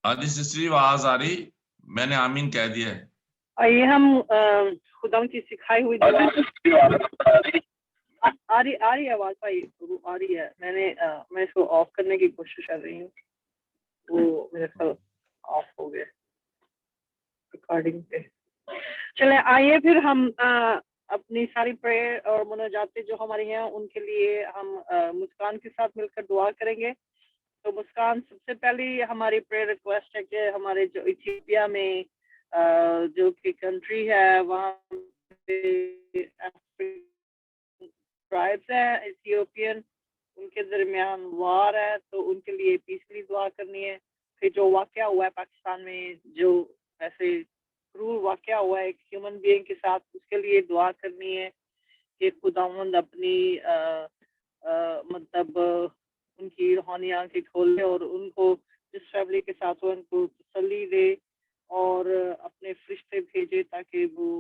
आदि सिस्टरी आवाज आ रही? मैंने आमीन कह दिया है। आइए हम खुदा की सिखाई हुई दुआ आ रही आवाज भाई, आ रही है। मैं इसको ऑफ करने की कोशिश कर रही हूँ, वो मेरे ख्याल ऑफ हो गया रिकॉर्डिंग पे। चले आइए फिर हम अपनी सारी प्रेयर और मुनाजातें जो हमारी हैं उनके लिए हम मुस्कान के साथ मिलकर दुआ करेंगे। तो मुस्कान, सबसे पहली हमारी प्रेयर रिक्वेस्ट है कि हमारे जो इथियोपिया में जो कि कंट्री है, वहाँ पे ट्राइब्स हैं इथियोपियन, उनके दरमियान वार है, तो उनके लिए पीस के लिए दुआ करनी है। फिर जो वाकया हुआ है पाकिस्तान में, जो ऐसे क्रूर वाकया हुआ है एक ह्यूमन बीइंग के साथ, उसके लिए दुआ करनी है कि खुदावंद अपनी मतलब उनकी रूहानी आंखें खोले और उनको जिस फैमिली के साथ हो उनको तसल्ली दे और अपने फरिश्ते भेजे ताकि वो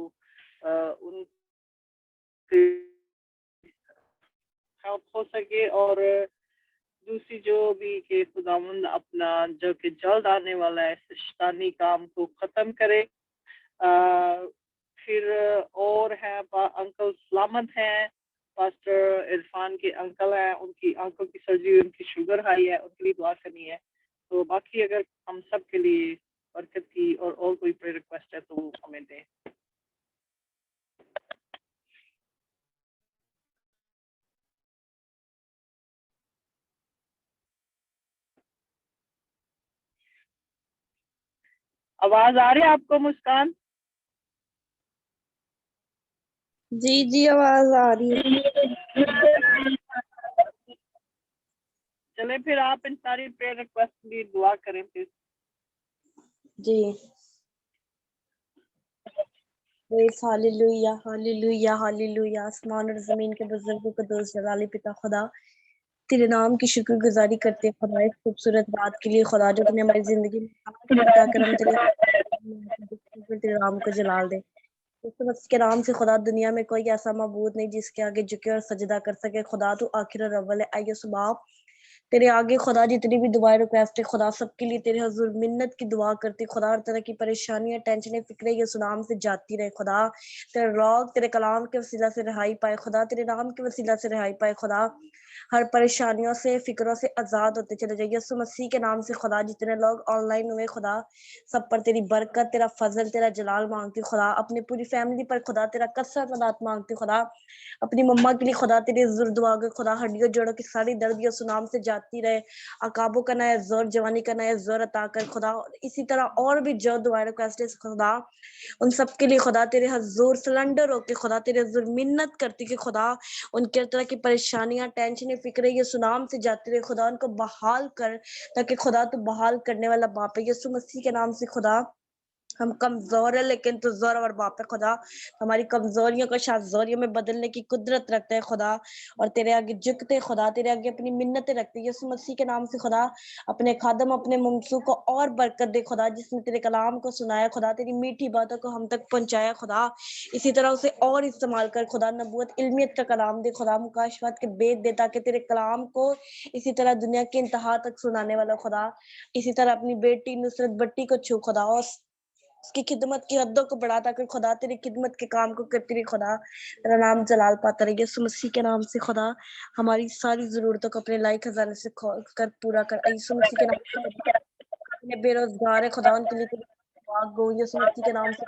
उनके हेल्प हो सके। और दूसरी जो भी कि खुदावंद अपना जो कि जल्द आने वाला है शैतानी काम को खत्म करे। फिर और है अंकल सलामत हैं, पास्टर इरफान के अंकल हैं, उनकी आंखों की सर्जरी, उनकी शुगर हाई है, उनके लिए दुआ करनी है। तो बाकी अगर हम सब के लिए बरकत की और कोई प्रेयर रिक्वेस्ट है तो वो हमें दें। आवाज आ रही है आपको मुस्कान? जी जी आवाज आ रही है। चले फिर आप इन सारी प्रेयर रिक्वेस्ट के लिए दुआ करें फिर। जी। Hallelujah hallelujah hallelujah. आसमान और जमीन के बुजुर्गों को दोस्त जलाली पिता खुदा, तेरे नाम की शुक्रगुजारी करते हैं खुदा इस खूबसूरत बात के लिए खुदा जो तूने हमारी जिंदगी में कर हम तेरे नाम को जलाल दे। के नाम से खुदा, दुनिया में कोई ऐसा मबूद नहीं जिसके आगे झुके और सजदा कर सके। खुदा तू आखिर और अव्वल है। आइए सुबह तेरे आगे खुदा जितनी भी दुआएं रिक्वेस्ट है खुदा सबके लिए तेरे हजूर मिन्नत की दुआ करती खुदा। हर तरह की परेशानियां, टेंशनें, फिक्रें ये सुनाम से जाती रहे खुदा। तेरे रौग तेरे कलाम के वसीला से रिहाई पाए खुदा, तेरे नाम के वसीला से रिहाई पाए खुदा। हर परेशानियों से, फिक्रों से आजाद होते चले जाइए यीशु मसीह के नाम से खुदा। जितने लोग ऑनलाइन हुए खुदा, सब पर तेरी बरकत, तेरा फजल, तेरा जलाल मांगती खुदा। अपनी पूरी फैमिली पर खुदा तेरा कसरत मदद मांगती खुदा। अपनी मम्मा के लिए खुदा तेरे जुर दुआ के खुदा, हड्डियों जोड़ों की सारी दर्द यीशु नाम से जाती रहे। अकाबों का नया जोर, जवानी का नया जोर अता कर खुदा। इसी तरह और भी जो दुआ रिक्वेस्ट खुदा, उन सब के लिए खुदा तेरे हजूर सिलेंडर होके खुदा तेरे हजूर मिन्नत करती कि खुदा उनके तरह की परेशानियां, टेंशन, बेफिक्र यीशु नाम से जाते रहे खुदा, उनको बहाल कर, ताकि खुदा तू बहाल करने वाला बाप है। यीशु मसीह के नाम से खुदा, हम कमजोर है लेकिन तू जोर और बाप है खुदा, हमारी कमजोरियों को शाज़ोरियों में बदलने की कुदरत रखते हैं खुदा, और तेरे आगे झुकते खुदा, तेरे आगे अपनी मिन्नतें रखते हैं यीशु मसीह के नाम से खुदा। अपने खादम अपने मुमसू को और बरकत दे खुदा, जिसने तेरे कलाम को सुनाया खुदा, तेरी मीठी बातों को हम तक पहुंचाया खुदा, इसी तरह उसे और इस्तेमाल कर खुदा, नबूवत इल्मियत का कलाम दे खुदा, मुकाशफत के बेद दे, ताकि तेरे कलाम को इसी तरह दुनिया के इंतहा तक सुनाने वाला खुदा, इसी तरह अपनी बेटी नुसरत भट्टी को छू खुदा, और उसकी खिदमत की हद्दों को बढ़ा, ताकि खुदा तेरी खिदमत के काम को करती रही खुदा, तेरा नाम जलाल पाता रहे। यीशु मसीह के नाम से खुदा, हमारी सारी जरूरतों को अपने लायक खजाने से खोल कर पूरा कर। यीशु मसीह के नाम से खुदा, अपने बेरोजगार है खुदा, उनके लिए तेरी दुआ गो यीशु मसीह के नाम से,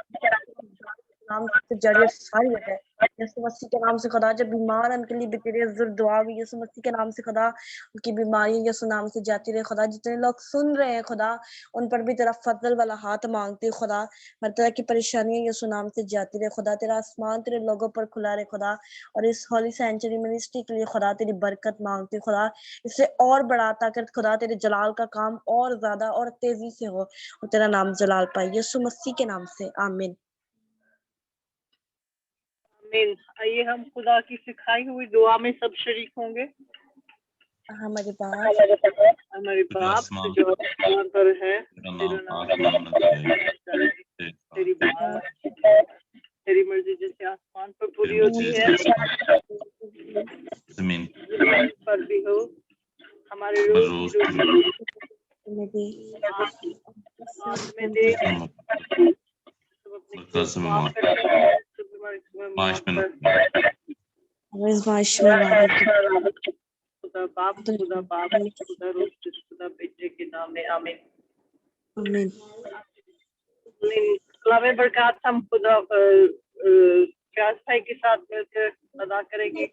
नाम से जरिए सारी है यीशु मसीह के नाम से खुदा, जब बीमार है उनके लिए भी तेरी हज़ूर दुआ भी यीशु मसीह के नाम से खुदा, उनकी बीमारी यीशु नाम से जाती रहे खुदा। जितने लोग सुन रहे हैं खुदा, उन पर भी तेरा फजल वाला हाथ मांगती है खुदा, हर तरह की परेशानियां यीशु नाम से जाती रहे खुदा, तेरा आसमान तेरे लोगों पर खुला रहे खुदा, और इस होली सेंचुरी मिनिस्ट्री के लिए खुदा तेरी बरकत मांगती है खुदा, इससे और बढ़ाता कर खुदा, तेरे जलाल का काम और ज्यादा और तेजी से हो, और तेरा नाम जलाल पाए यीशु मसीह के नाम से, आमीन। आमीन। आइए हम खुदा की सिखाई हुई दुआ में सब शरीक होंगे। हमारे बाप, हमारे बाप आसमान जो आसमान पर है, तेरा तेरा नाम नाम पाक होना चाहिए, तेरी बात, तेरी मर्जी जैसे आसमान पर पूरी तेरी होती मर्जी है, जैसे जमीन जमीन पर भी हो। हमारे पर रोज रोज की रोटी में भी आज में दे, सब अपने बरकत से माफ माफ कर, सब हमारे माफ माश में कर। आजमाइश में डाल दे। खुदा बाप, खुदा बाप, खुदा रूह, खुदा बेटे के नाम में, आमीन। आमीन। कलामे बरकत हम खुदा प्यास भाई के साथ मिलकर अदा करेंगे।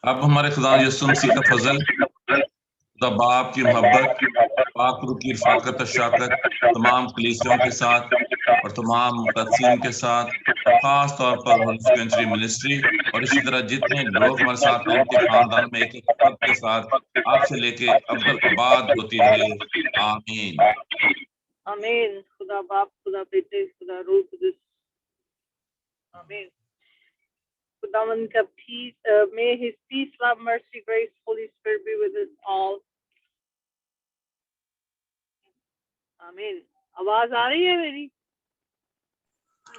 अब हमारे खुदा यीशु मसीह का फजल, खुदा बाप की मोहब्बत, पाक रूह की रफ़ाकत और शफ़क़त तमाम कलीसियों के साथ और तमाम मुक़द्दसीन के साथ, और ख़ास तौर पर होली सेंचुरी मिनिस्ट्री और इसी तरह जितने लोग हमारे साथ हैं उनके खानदान में एक-एक फर्द के साथ आपसे लेके अब्दुल आबाद होती रहे। आमीन। आमीन। खुदा बाप, खुदा बेटे, खुदा रूह कुदस, आमीन। खुदावंद का peace, may his peace, love, mercy, grace, Holy Spirit be with us all. आमीन। आवाज आ रही है मेरी?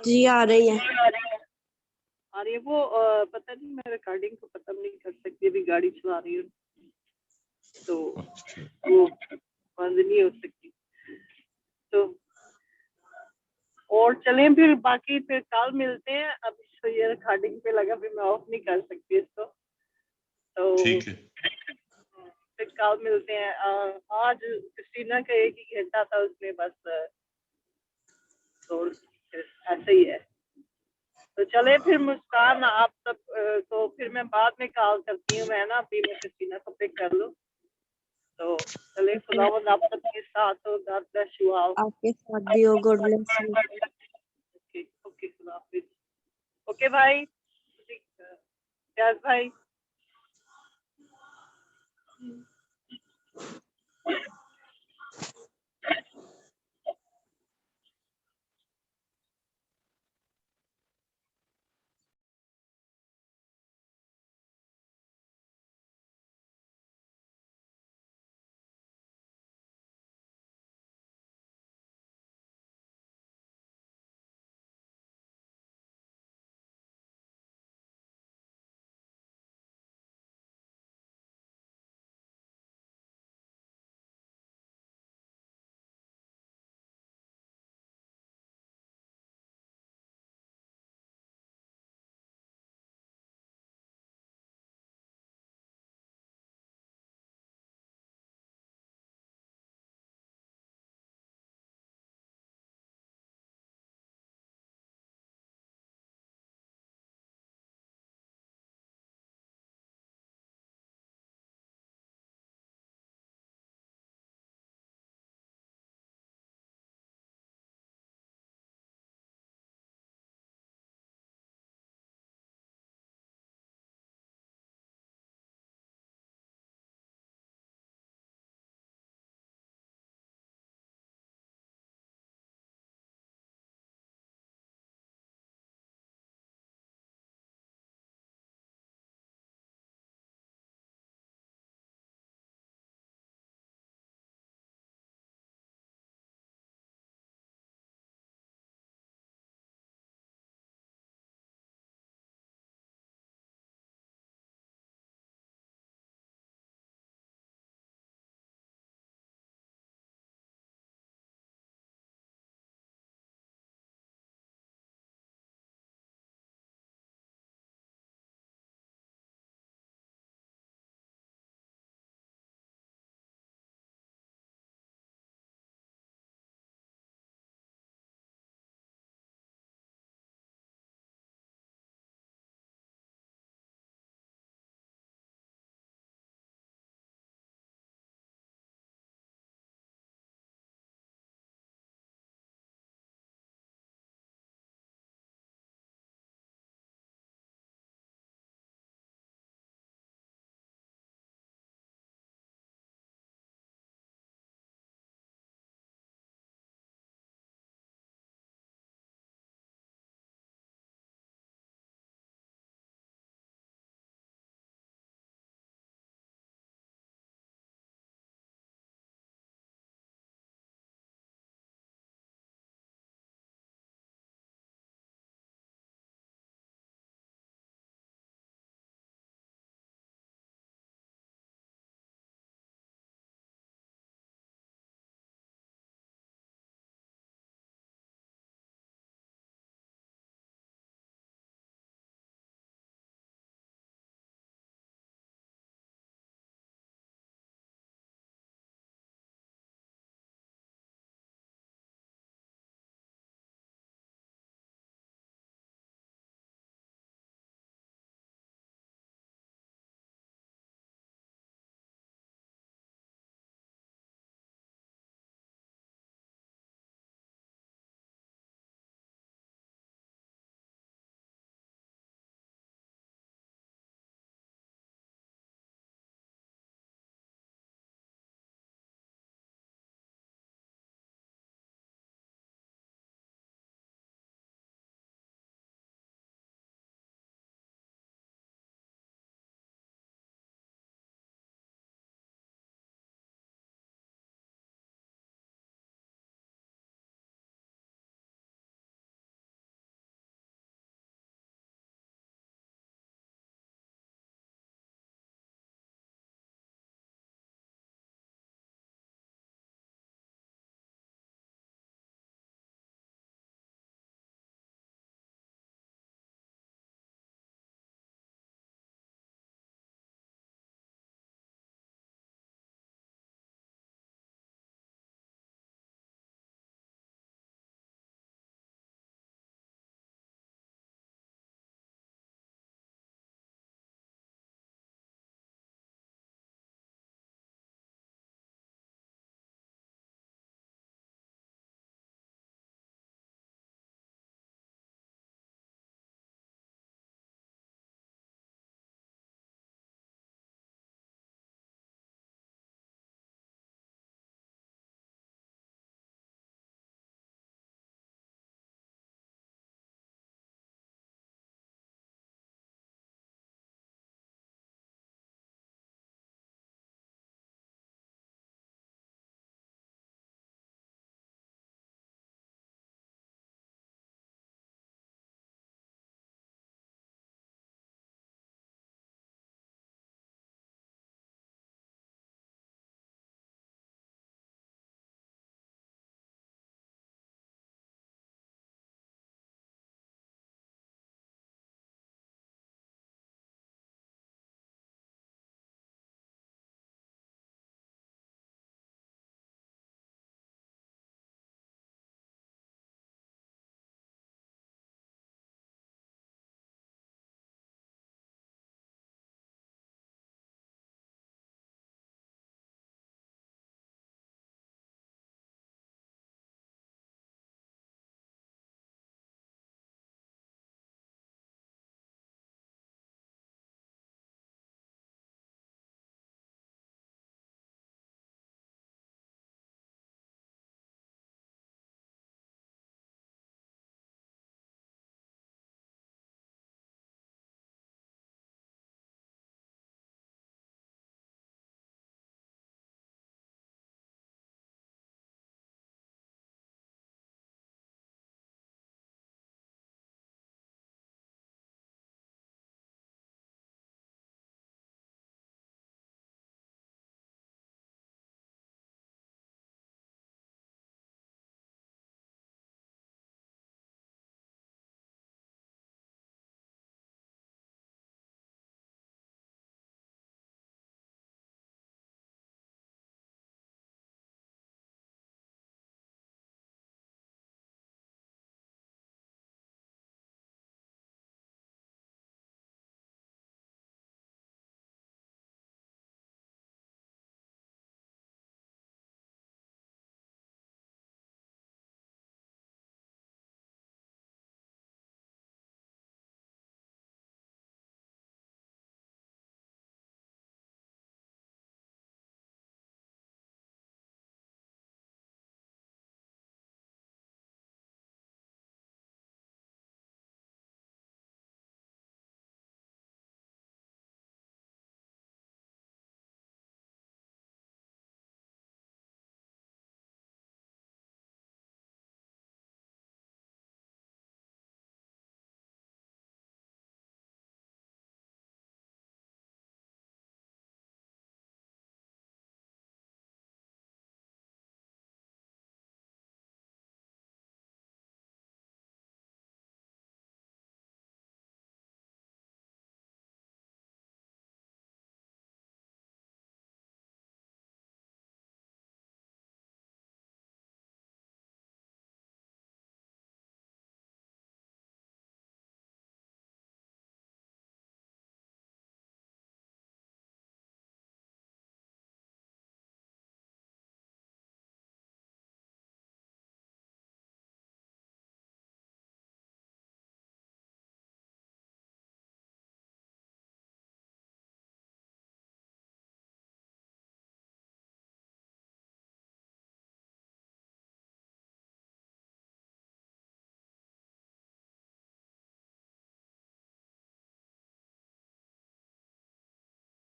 जी आ रही है। आ रही है। वो पता नहीं, मैं रिकॉर्डिंग को खत्म नहीं कर सकती, अभी गाड़ी चला रही हूँ तो वो बंद नहीं हो सकती। तो और चलें फिर, बाकी फिर कल मिलते हैं। अब तो ये रिकॉर्डिंग पे लगा, फिर मैं ऑफ नहीं कर सकती इसको, तो ठीक है, फिर कल मिलते हैं। आज क्रिस्टीना का एक ही घंटा था उसमें बस, तो ऐसे ही है। तो चले फिर मुस्कान, आप सब तो फिर मैं बाद में कॉल करती हूँ, मैं ना अभी मैं क्रिस्टीना को पिक कर लूँ। तो चले, खुदावंद आप सबके साथ हो। God bless you all. आपके साथ भी हो। God bless you. Okay okay, खुदा हाफिज। ओके भाई, प्याज भाई।